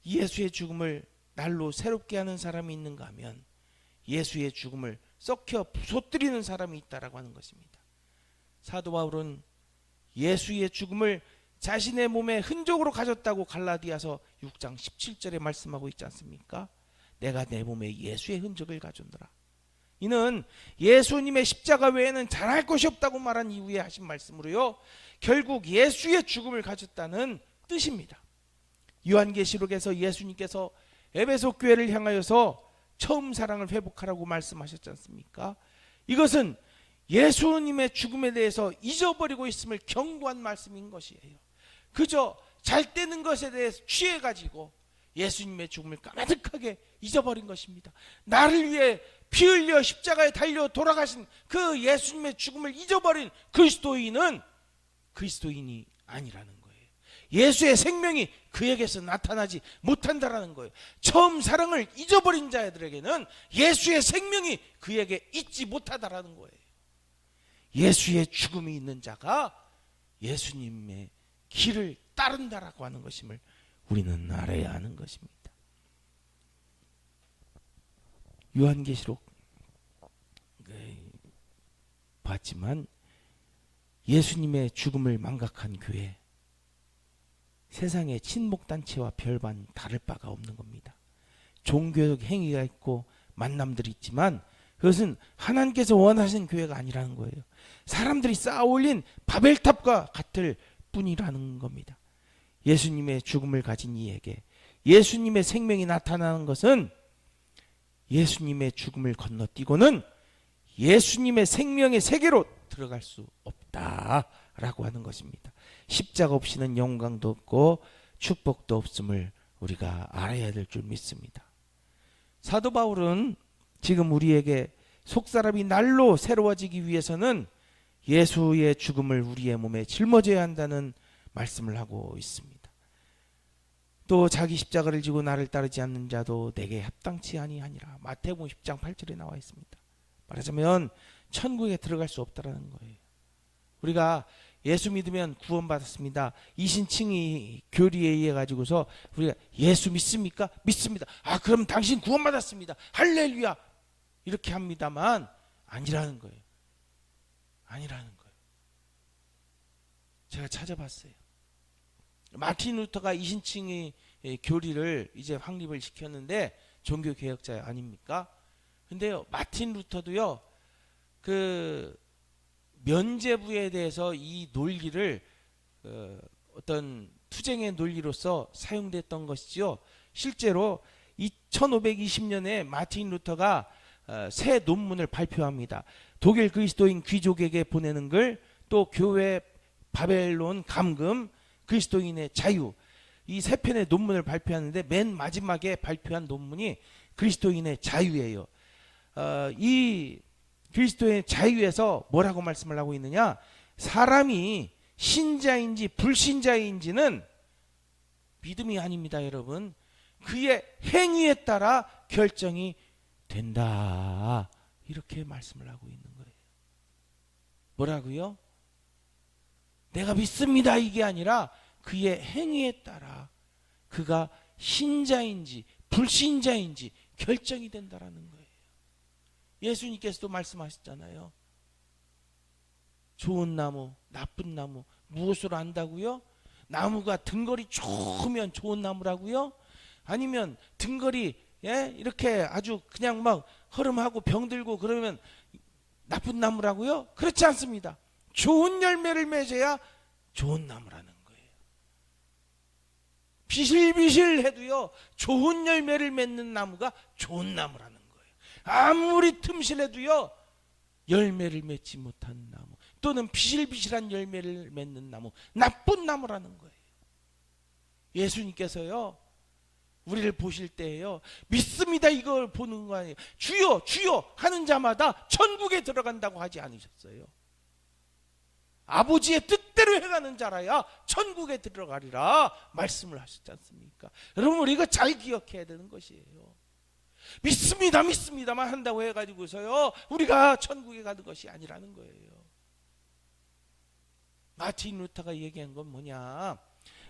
Speaker 1: 예수의 죽음을 날로 새롭게 하는 사람이 있는가 하면 예수의 죽음을 썩혀 부숴뜨리는 사람이 있다라고 하는 것입니다. 사도 바울은 예수의 죽음을 자신의 몸에 흔적으로 가졌다고 갈라디아서 6장 17절에 말씀하고 있지 않습니까? 내가 내 몸에 예수의 흔적을 가졌노라. 이는 예수님의 십자가 외에는 잘할 것이 없다고 말한 이후에 하신 말씀으로요, 결국 예수의 죽음을 가졌다는 뜻입니다. 요한계시록에서 예수님께서 에베소 교회를 향하여서 처음 사랑을 회복하라고 말씀하셨지 않습니까? 이것은 예수님의 죽음에 대해서 잊어버리고 있음을 경고한 말씀인 것이에요. 그저 잘 되는 것에 대해서 취해가지고 예수님의 죽음을 까마득하게 잊어버린 것입니다. 나를 위해 피 흘려 십자가에 달려 돌아가신 그 예수님의 죽음을 잊어버린 그리스도인은 그리스도인이 아니라는 거예요. 예수의 생명이 그에게서 나타나지 못한다라는 거예요. 처음 사랑을 잊어버린 자들에게는 예수의 생명이 그에게 있지 못하다라는 거예요. 예수의 죽음이 있는 자가 예수님의 길을 따른다라고 하는 것임을 우리는 알아야 하는 것입니다. 요한계시록 봤지만 예수님의 죽음을 망각한 교회, 세상의 친목단체와 별반 다를 바가 없는 겁니다. 종교적 행위가 있고 만남들이 있지만 그것은 하나님께서 원하시는 교회가 아니라는 거예요. 사람들이 쌓아 올린 바벨탑과 같을 뿐이라는 겁니다. 예수님의 죽음을 가진 이에게 예수님의 생명이 나타나는 것은 예수님의 죽음을 건너뛰고는 예수님의 생명의 세계로 들어갈 수 없다라고 하는 것입니다. 십자가 없이는 영광도 없고 축복도 없음을 우리가 알아야 될 줄 믿습니다. 사도 바울은 지금 우리에게 속사람이 날로 새로워지기 위해서는 예수의 죽음을 우리의 몸에 짊어져야 한다는 말씀을 하고 있습니다. 또 자기 십자가를 지고 나를 따르지 않는 자도 내게 합당치 아니하니라. 마태복음 10장 8절에 나와 있습니다. 말하자면 천국에 들어갈 수 없다라는 거예요. 우리가 예수 믿으면 구원받았습니다. 이신칭의 교리에 의해 가지고서 우리가 예수 믿습니까? 믿습니다. 아, 그럼 당신 구원받았습니다. 할렐루야. 이렇게 합니다만 아니라는 거예요. 아니라는 거예요. 제가 찾아봤어요. 마틴 루터가 이신칭의 교리를 이제 확립을 시켰는데 종교 개혁자 아닙니까? 근데요, 마틴 루터도요, 그 면죄부에 대해서 이 논리를 어떤 투쟁의 논리로서 사용됐던 것이죠. 실제로 1520년에 마틴 루터가 새 논문을 발표합니다. 독일 그리스도인 귀족에게 보내는 글, 또 교회 바벨론 감금, 그리스도인의 자유, 이 세 편의 논문을 발표하는데 맨 마지막에 발표한 논문이 그리스도인의 자유예요. 이 그리스도의 자유에서 뭐라고 말씀을 하고 있느냐? 사람이 신자인지 불신자인지는 믿음이 아닙니다, 여러분. 그의 행위에 따라 결정이 된다. 이렇게 말씀을 하고 있는 거예요. 뭐라고요? 내가 믿습니다 이게 아니라 그의 행위에 따라 그가 신자인지 불신자인지 결정이 된다라는 거예요. 예수님께서도 말씀하셨잖아요. 좋은 나무, 나쁜 나무 무엇으로 안다고요? 나무가 등걸이 좋으면 좋은 나무라고요? 아니면 등걸이 이렇게 아주 그냥 막 허름하고 병들고 그러면 나쁜 나무라고요? 그렇지 않습니다. 좋은 열매를 맺어야 좋은 나무라는 거예요. 비실비실해도요, 좋은 열매를 맺는 나무가 좋은 나무라는 거예요. 아무리 틈실해도요, 열매를 맺지 못하는 나무 또는 비실비실한 열매를 맺는 나무, 나쁜 나무라는 거예요. 예수님께서요, 우리를 보실 때에요, 믿습니다 이걸 보는 거 아니에요. 주여 주여 하는 자마다 천국에 들어간다고 하지 않으셨어요. 아버지의 뜻대로 해가는 자라야 천국에 들어가리라 말씀을 하셨지 않습니까? 여러분, 우리가 잘 기억해야 되는 것이에요. 믿습니다 믿습니다만 한다고 해가지고서요 우리가 천국에 가는 것이 아니라는 거예요. 마틴 루터가 얘기한 건 뭐냐?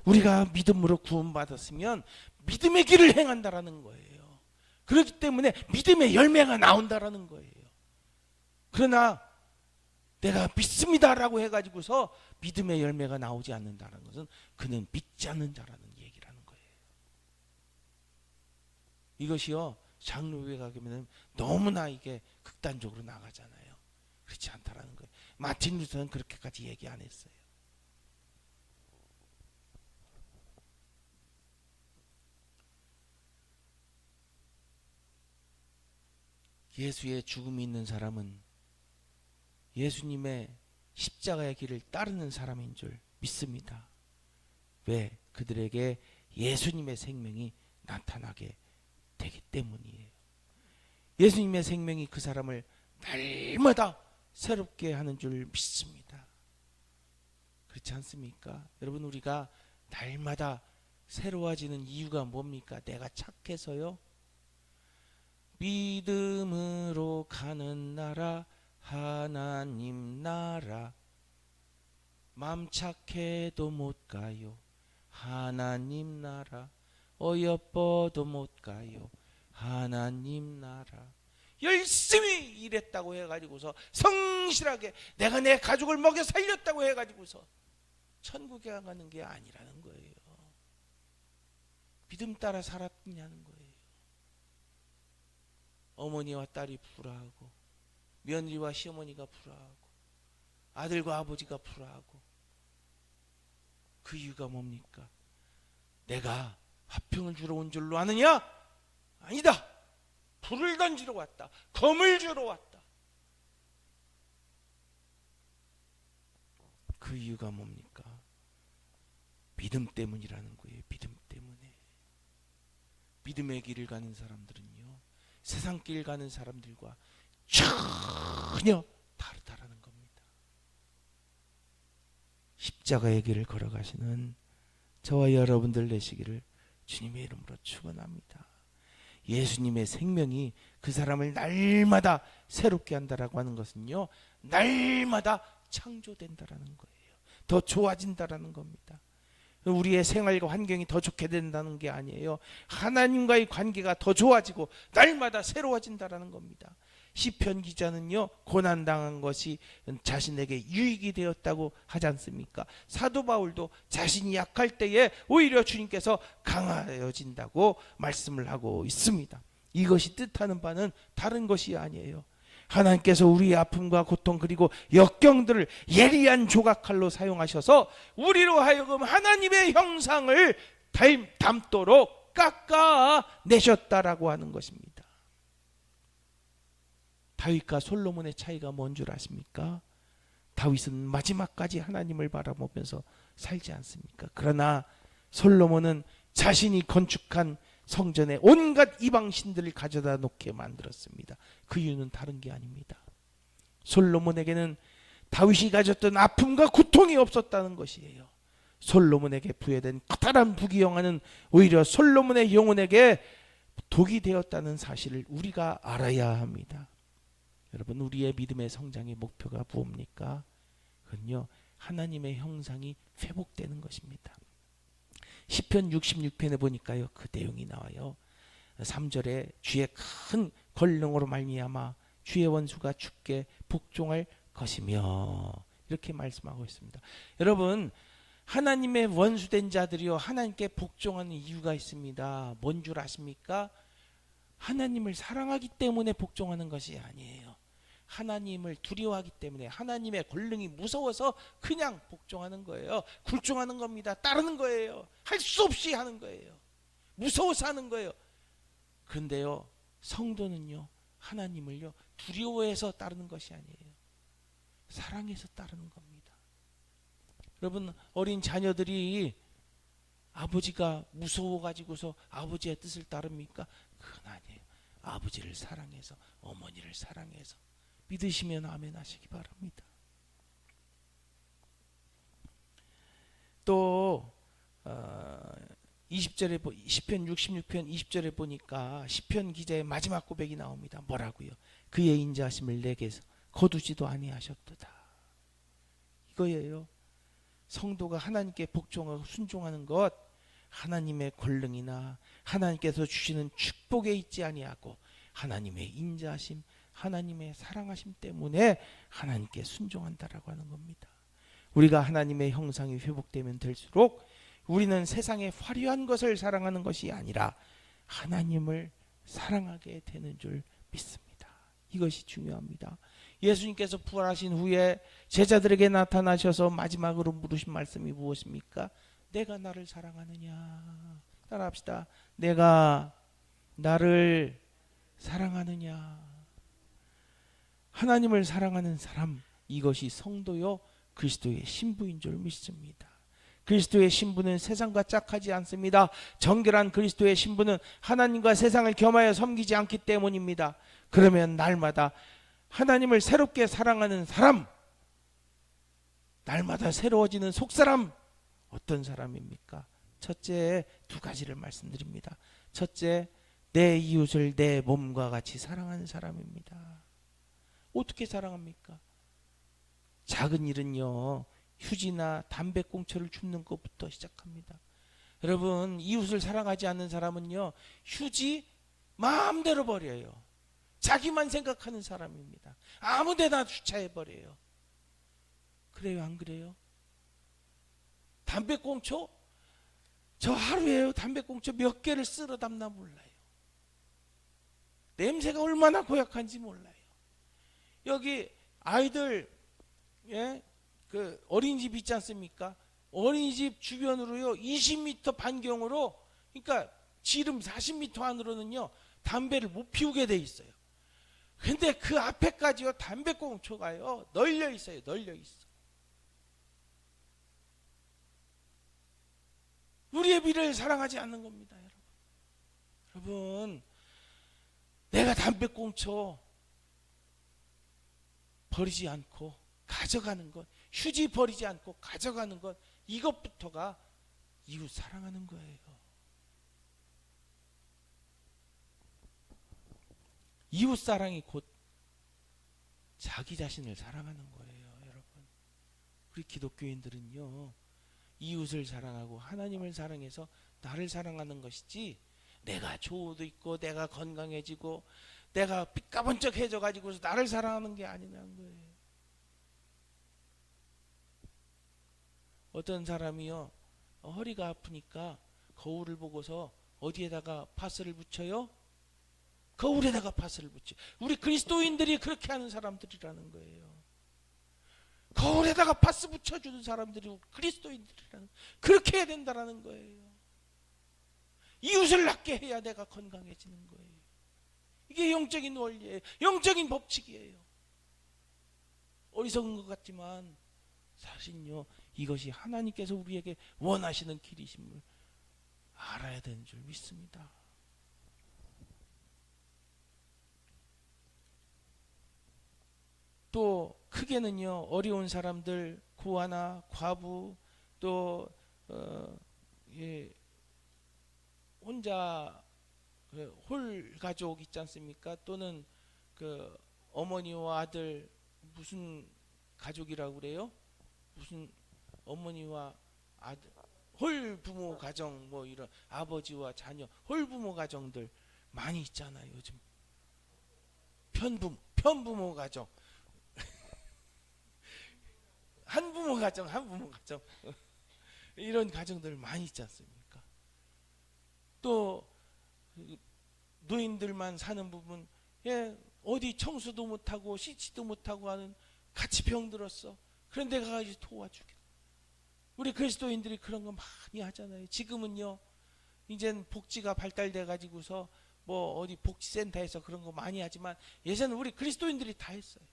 Speaker 1: 우리가 믿음으로 구원받았으면 믿음의 길을 행한다라는 거예요. 그렇기 때문에 믿음의 열매가 나온다라는 거예요. 그러나 내가 믿습니다라고 해가지고서 믿음의 열매가 나오지 않는다는 것은 그는 믿지 않는 자라는 얘기라는 거예요. 이것이요, 장로교회 가면 너무나 이게 극단적으로 나가잖아요. 그렇지 않다라는 거예요. 마틴 루터는 그렇게까지 얘기 안 했어요. 예수의 죽음이 있는 사람은 예수님의 십자가의 길을 따르는 사람인 줄 믿습니다. 왜? 그들에게 예수님의 생명이 나타나게 되기 때문이에요. 예수님의 생명이 그 사람을 날마다 새롭게 하는 줄 믿습니다. 그렇지 않습니까? 여러분, 우리가 날마다 새로워지는 이유가 뭡니까? 내가 착해서요? 믿음으로 가는 나라, 하나님 나라, 맘 착해도 못 가요. 하나님 나라, 어여뻐도 못 가요. 하나님 나라. 열심히 일했다고 해가지고서 성실하게 내가 내 가족을 먹여 살렸다고 해가지고서 천국에 가는 게 아니라는 거예요. 믿음 따라 살았냐는 거예요. 어머니와 딸이 불화하고 며느리와 시어머니가 불화하고 아들과 아버지가 불화하고 그 이유가 뭡니까? 내가 화평을 주러 온 줄로 아느냐? 아니다. 불을 던지러 왔다. 검을 주러 왔다. 그 이유가 뭡니까? 믿음 때문이라는 거예요. 믿음 때문에. 믿음의 길을 가는 사람들은요, 세상 길 가는 사람들과 전혀 다르다라는 겁니다. 십자가의 길을 걸어가시는 저와 여러분들 되시기를 주님의 이름으로 축원합니다. 예수님의 생명이 그 사람을 날마다 새롭게 한다라고 하는 것은요, 날마다 창조된다라는 거예요. 더 좋아진다라는 겁니다. 우리의 생활과 환경이 더 좋게 된다는 게 아니에요. 하나님과의 관계가 더 좋아지고 날마다 새로워진다라는 겁니다. 시편 기자는요, 고난당한 것이 자신에게 유익이 되었다고 하지 않습니까? 사도 바울도 자신이 약할 때에 오히려 주님께서 강하여진다고 말씀을 하고 있습니다. 이것이 뜻하는 바는 다른 것이 아니에요. 하나님께서 우리의 아픔과 고통 그리고 역경들을 예리한 조각칼로 사용하셔서 우리로 하여금 하나님의 형상을 담도록 깎아내셨다라고 하는 것입니다. 다윗과 솔로몬의 차이가 뭔 줄 아십니까? 다윗은 마지막까지 하나님을 바라보면서 살지 않습니까? 그러나 솔로몬은 자신이 건축한 성전에 온갖 이방신들을 가져다 놓게 만들었습니다. 그 이유는 다른 게 아닙니다. 솔로몬에게는 다윗이 가졌던 아픔과 고통이 없었다는 것이에요. 솔로몬에게 부여된 커다란 부귀영화는 오히려 솔로몬의 영혼에게 독이 되었다는 사실을 우리가 알아야 합니다. 여러분, 우리의 믿음의 성장의 목표가 무엇입니까? 그건요, 하나님의 형상이 회복되는 것입니다. 시편 66편에 보니까요, 그 내용이 나와요. 3절에 주의 큰 권능으로 말미암아 주의 원수가 주께 복종할 것이며, 이렇게 말씀하고 있습니다. 여러분, 하나님의 원수된 자들이요, 하나님께 복종하는 이유가 있습니다. 뭔 줄 아십니까? 하나님을 사랑하기 때문에 복종하는 것이 아니에요. 하나님을 두려워하기 때문에, 하나님의 권능이 무서워서 그냥 복종하는 거예요. 굴종하는 겁니다. 따르는 거예요. 할 수 없이 하는 거예요. 무서워서 하는 거예요. 그런데요, 성도는요, 하나님을요, 두려워해서 따르는 것이 아니에요. 사랑해서 따르는 겁니다. 여러분, 어린 자녀들이 아버지가 무서워가지고서 아버지의 뜻을 따릅니까? 그건 아니에요. 아버지를 사랑해서, 어머니를 사랑해서. 믿으시면 아멘 하시기 바랍니다. 또 20절에 시편 66편 20절에 보니까 시편 기자의 마지막 고백이 나옵니다. 뭐라고요? 그의 인자하심을 내게서 거두지도 아니하셨도다. 이거예요. 성도가 하나님께 복종하고 순종하는 것, 하나님의 권능이나 하나님께서 주시는 축복에 있지 아니하고 하나님의 인자하심, 하나님의 사랑하심 때문에 하나님께 순종한다라고 하는 겁니다. 우리가 하나님의 형상이 회복되면 될수록 우리는 세상의 화려한 것을 사랑하는 것이 아니라 하나님을 사랑하게 되는 줄 믿습니다. 이것이 중요합니다. 예수님께서 부활하신 후에 제자들에게 나타나셔서 마지막으로 물으신 말씀이 무엇입니까? 내가 나를 사랑하느냐? 따라합시다. 내가 나를 사랑하느냐? 하나님을 사랑하는 사람, 이것이 성도요 그리스도의 신부인 줄 믿습니다. 그리스도의 신부는 세상과 짝하지 않습니다. 정결한 그리스도의 신부는 하나님과 세상을 겸하여 섬기지 않기 때문입니다. 그러면 날마다 하나님을 새롭게 사랑하는 사람, 날마다 새로워지는 속사람, 어떤 사람입니까? 첫째, 두 가지를 말씀드립니다. 첫째, 내 이웃을 내 몸과 같이 사랑하는 사람입니다. 어떻게 사랑합니까? 작은 일은요, 휴지나 담배꽁초를 줍는 것부터 시작합니다. 여러분, 이웃을 사랑하지 않는 사람은요, 휴지 마음대로 버려요. 자기만 생각하는 사람입니다. 아무데나 주차해버려요. 그래요, 안 그래요? 담배꽁초? 저 하루에 담배꽁초 몇 개를 쓸어 담나 몰라요. 냄새가 얼마나 고약한지 몰라요. 여기 아이들, 예, 그 어린이집 있지 않습니까? 어린이집 주변으로요 20m 반경으로, 그러니까 지름 40m 안으로는요 담배를 못 피우게 돼 있어요. 근데 그 앞에까지요 담배꽁초가요 널려 있어요. 널려 있어. 우리의 미래를 사랑하지 않는 겁니다, 여러분. 여러분, 내가 담배꽁초 버리지 않고 가져가는 것, 휴지 버리지 않고 가져가는 것, 이것부터가 이웃 사랑하는 거예요. 이웃 사랑이 곧 자기 자신을 사랑하는 거예요, 여러분. 우리 기독교인들은요, 이웃을 사랑하고 하나님을 사랑해서 나를 사랑하는 것이지, 내가 좋아도 있고 내가 건강해지고 내가 삐까번쩍해져 가지고서 나를 사랑하는 게 아니라는 거예요. 어떤 사람이요 허리가 아프니까 거울을 보고서 어디에다가 파스를 붙여요? 거울에다가 파스를 붙여. 우리 그리스도인들이 그렇게 하는 사람들이라는 거예요. 거울에다가 파스 붙여주는 사람들이 그리스도인들이라는, 그렇게 해야 된다라는 거예요. 이웃을 낫게 해야 내가 건강해지는 거예요. 이게 영적인 원리예요. 영적인 법칙이에요. 어리석은 것 같지만 사실은요 이것이 하나님께서 우리에게 원하시는 길이심을 알아야 되는 줄 믿습니다. 또 크게는요 어려운 사람들, 고아나 과부, 또 예, 혼자 홀 가족 있지 않습니까? 또는 그 어머니와 아들, 무슨 가족이라고 그래요? 무슨 어머니와 아들, 홀 부모 가정, 뭐 이런 아버지와 자녀, 홀 부모 가정들 많이 있잖아요 요즘. 편부모 가정, 한부모 가정, 한부모 가정 이런 가정들 많이 있지 않습니까? 또 노인들만 사는 부분, 예, 어디 청소도 못하고 씻지도 못하고 하는, 같이 병들었어. 그런데 가가지고 도와주게. 우리 그리스도인들이 그런 거 많이 하잖아요. 지금은요 이젠 복지가 발달돼 가지고서 뭐 어디 복지센터에서 그런 거 많이 하지만 예전에 우리 그리스도인들이 다 했어요.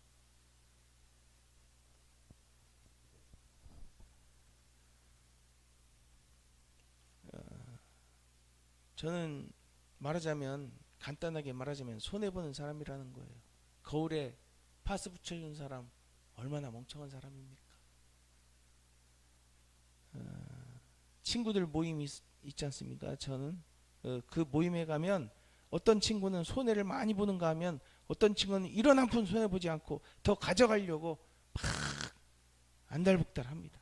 Speaker 1: 저는 말하자면, 간단하게 말하자면 손해보는 사람이라는 거예요. 거울에 파스 붙여준 사람 얼마나 멍청한 사람입니까? 친구들 모임이 있지 않습니까? 저는 그 모임에 가면 어떤 친구는 손해를 많이 보는가 하면 어떤 친구는 이런 한 푼 손해보지 않고 더 가져가려고 막 안달복달합니다.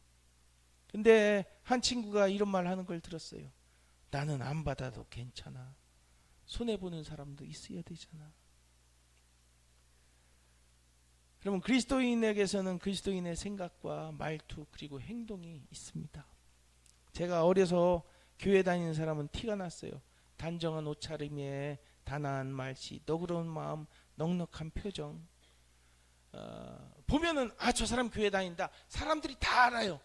Speaker 1: 근데 한 친구가 이런 말 하는 걸 들었어요. 나는 안 받아도 괜찮아. 손해보는 사람도 있어야 되잖아. 그러면 그리스도인에게서는 그리스도인의 생각과 말투 그리고 행동이 있습니다. 제가 어려서 교회 다니는 사람은 티가 났어요. 단정한 옷차림에 단아한 말씨, 너그러운 마음, 넉넉한 표정. 보면은 저 사람 교회 다닌다. 사람들이 다 알아요.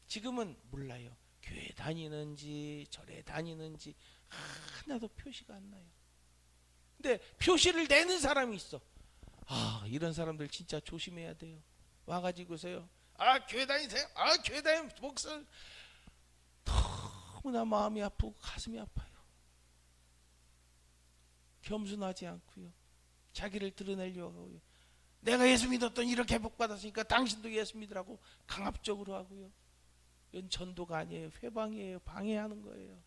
Speaker 1: 지금은 몰라요. 교회 다니는지 절에 다니는지 하나도 표시가 안 나요. 근데 표시를 내는 사람이 있어. 이런 사람들 진짜 조심해야 돼요. 와가지고서요, 교회 다니세요? 교회 다니면 목사, 너무나 마음이 아프고 가슴이 아파요. 겸손하지 않고요, 자기를 드러내려고 하고요, 내가 예수 믿었더니 이렇게 복 받았으니까 당신도 예수 믿으라고 강압적으로 하고요. 이건 전도가 아니에요. 회방이에요. 방해하는 거예요.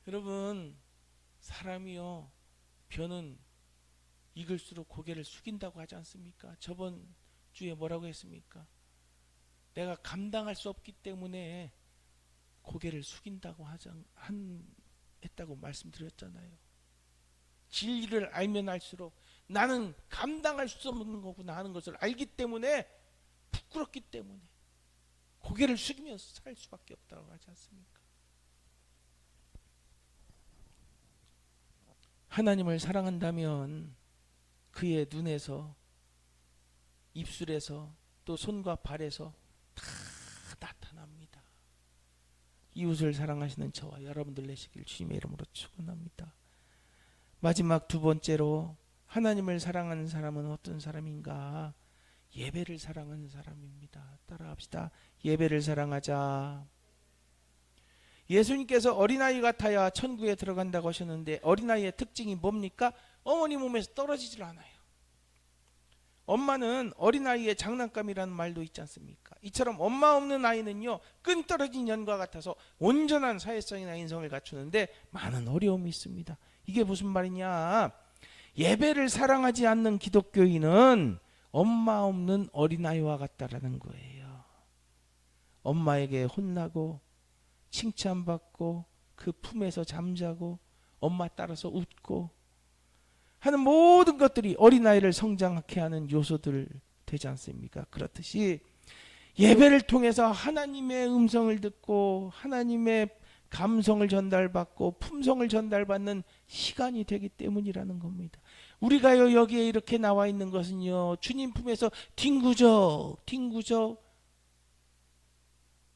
Speaker 1: 여러분, 사람이요 벼는 익을수록 고개를 숙인다고 하지 않습니까? 저번 주에 뭐라고 했습니까? 내가 감당할 수 없기 때문에 고개를 숙인다고 했다고 말씀드렸잖아요. 진리를 알면 알수록 나는 감당할 수 없는 거구나 하는 것을 알기 때문에, 부끄럽기 때문에 고개를 숙이면서 살 수밖에 없다고 하지 않습니까? 하나님을 사랑한다면 그의 눈에서, 입술에서, 또 손과 발에서 다 나타납니다. 이웃을 사랑하시는 저와 여러분들 되시길 주님의 이름으로 축원합니다. 마지막 두 번째로 하나님을 사랑하는 사람은 어떤 사람인가? 예배를 사랑하는 사람입니다. 따라합시다. 예배를 사랑하자. 예수님께서 어린아이 같아야 천국에 들어간다고 하셨는데 어린아이의 특징이 뭡니까? 어머니 몸에서 떨어지질 않아요. 엄마는 어린아이의 장난감이라는 말도 있지 않습니까? 이처럼 엄마 없는 아이는요, 끈 떨어진 연과 같아서 온전한 사회성이나 인성을 갖추는데 많은 어려움이 있습니다. 이게 무슨 말이냐? 예배를 사랑하지 않는 기독교인은 엄마 없는 어린아이와 같다라는 거예요. 엄마에게 혼나고 칭찬받고 그 품에서 잠자고 엄마 따라서 웃고 하는 모든 것들이 어린아이를 성장하게 하는 요소들 되지 않습니까? 그렇듯이 예배를 통해서 하나님의 음성을 듣고 하나님의 감성을 전달받고 품성을 전달받는 시간이 되기 때문이라는 겁니다. 우리가요 여기에 이렇게 나와 있는 것은요, 주님 품에서 뒹구적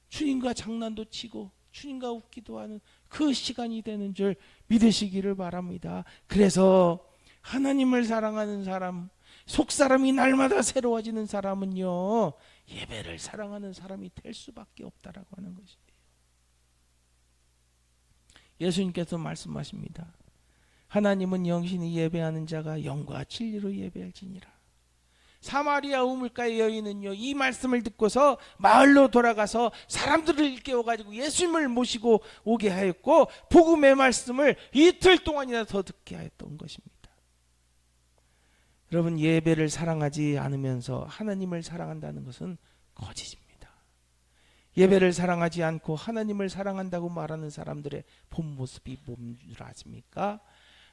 Speaker 1: 주님과 장난도 치고 주님과 웃기도 하는 그 시간이 되는 줄 믿으시기를 바랍니다. 그래서 하나님을 사랑하는 사람, 속사람이 날마다 새로워지는 사람은요, 예배를 사랑하는 사람이 될 수밖에 없다라고 하는 것이에요. 예수님께서 말씀하십니다. 하나님은 영신이 예배하는 자가 영과 진리로 예배할지니라. 사마리아 우물가의 여인은요, 이 말씀을 듣고서 마을로 돌아가서 사람들을 깨워가지고 예수님을 모시고 오게 하였고, 복음의 말씀을 이틀 동안이나 더 듣게 하였던 것입니다. 여러분, 예배를 사랑하지 않으면서 하나님을 사랑한다는 것은 거짓입니다. 예배를 사랑하지 않고 하나님을 사랑한다고 말하는 사람들의 본 모습이 뭔 줄 아십니까?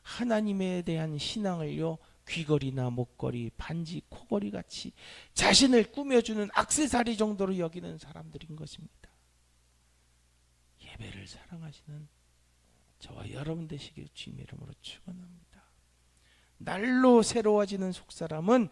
Speaker 1: 하나님에 대한 신앙을요, 귀걸이나 목걸이, 반지, 코걸이 같이 자신을 꾸며주는 액세서리 정도로 여기는 사람들인 것입니다. 예배를 사랑하시는 저와 여러분 되시길 주님의 이름으로 축원합니다. 날로 새로워지는 속사람은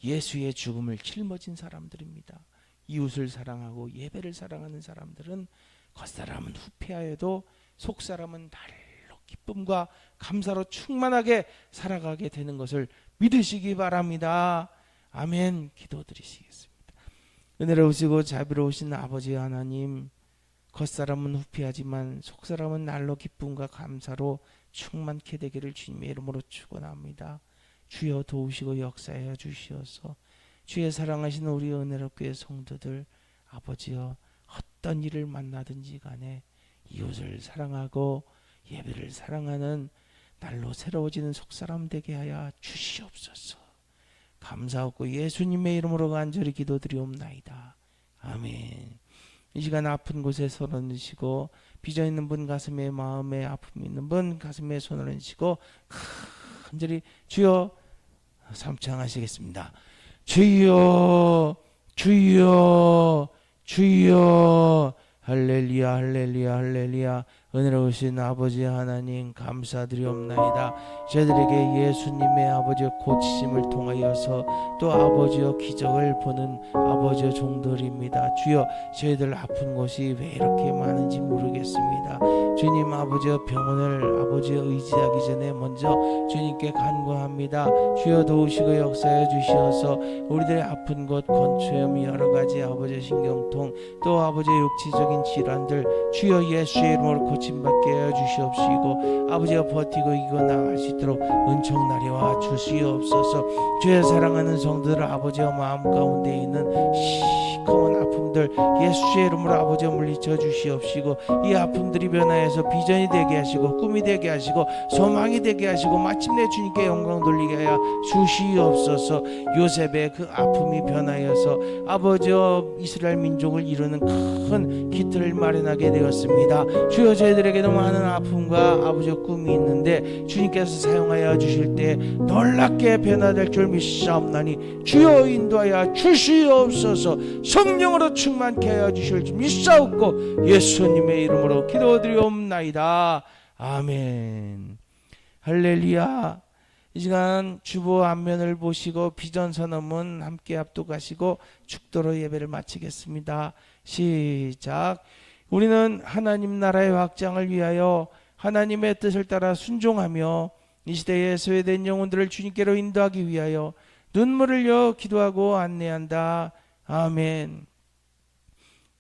Speaker 1: 예수의 죽음을 짊어진 사람들입니다. 이웃을 사랑하고 예배를 사랑하는 사람들은 겉사람은 후패하여도 속사람은 날로 기쁨과 감사로 충만하게 살아가게 되는 것을 믿으시기 바랍니다. 아멘. 기도드리시겠습니다. 은혜로우시고 자비로우신 아버지 하나님, 겉사람은 후패하지만 속사람은 날로 기쁨과 감사로 충만케 되기를 주님의 이름으로 축원합니다. 주여 도우시고 역사하여 주시어서 주의 사랑하시는 우리 은혜롭교회 성도들, 아버지여 어떤 일을 만나든지 간에 이웃을 사랑하고 예배를 사랑하는 날로 새로워지는 속사람 되게 하여 주시옵소서. 감사하고 예수님의 이름으로 간절히 기도드리옵나이다. 아멘. 이 시간 아픈 곳에 손을 얹으시고, 빚어 있는 분 가슴에, 마음에 아픔이 있는 분 가슴에 손을 얹으시고 간절히 주여 삼창하시겠습니다. 주여 주여 주여. 할렐루야 할렐루야 할렐루야. 은혜로우신 아버지 하나님 감사드리옵나이다. 저희들에게 예수님의 아버지의 고치심을 통하여서 또 아버지의 기적을 보는 아버지의 종들입니다. 주여, 저희들 아픈 곳이 왜 이렇게 많은지 모르겠습니다. 주님, 아버지의 병원을 아버지의 의지하기 전에 먼저 주님께 간구합니다. 주여 도우시고 역사해 주시어서 우리들의 아픈 곳, 건초염, 여러 가지 아버지의 신경통, 또 아버지의 육체적인 질환들 주여 예수의 이름으로 고침받게 하여 주시옵시고, 아버지가 버티고 이겨 나갈 수 있도록 은총 나려와 주시옵소서. 주의 사랑하는 성도들, 아버지의 마음 가운데 있는 시커먼 아픔들 예수의 이름으로 아버지가 물리쳐 주시옵시고, 이 아픔들이 변화해서 비전이 되게 하시고 꿈이 되게 하시고 소망이 되게 하시고 마침내 주님께 영광 돌리게 하여 주시옵소서. 요셉의 그 아픔이 변하여서 아버지여 이스라엘 민족을 이루는 큰 기틀을 마련하게 되었습니다. 주여, 저희들에게도 많은 아픔과 아버지의 꿈이 있는데 주님께서 사용하여 주실 때 놀랍게 변화될 줄 믿사옵나니 주여 인도하여 주시옵소서. 성령으로 충만케 하여 주실 줄 믿사옵고 예수님의 이름으로 기도드리옵나이다. 아멘. 할렐루야. 이 시간 주보 앞면을 보시고 비전 선언문 함께 합독하시고 축도로 예배를 마치겠습니다. 시작. 우리는 하나님 나라의 확장을 위하여 하나님의 뜻을 따라 순종하며 이 시대에 소외된 영혼들을 주님께로 인도하기 위하여 눈물을 흘려 기도하고 안내한다. 아멘.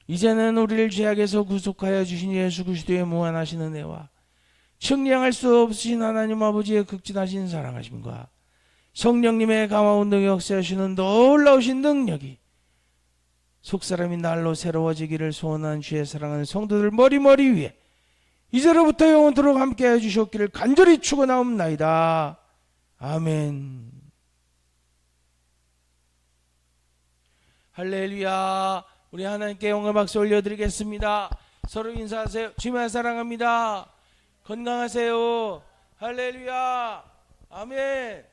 Speaker 1: 이제는 우리를 죄악에서 구속하여 주신 예수 그리스도의 무한하신 은혜와 측량할 수 없으신 하나님 아버지의 극진하신 사랑하심과 성령님의 감화운동 역사하시는 놀라우신 능력이 속사람이 날로 새로워지기를 소원한 주의 사랑하는 성도들 머리머리 위에 이제로부터 영원토록 함께해 주셨기를 간절히 축원하옵나이다. 아멘. 할렐루야. 우리 하나님께 영광 박수 올려드리겠습니다. 서로 인사하세요. 주님을 사랑합니다. 건강하세요. 할렐루야. 아멘.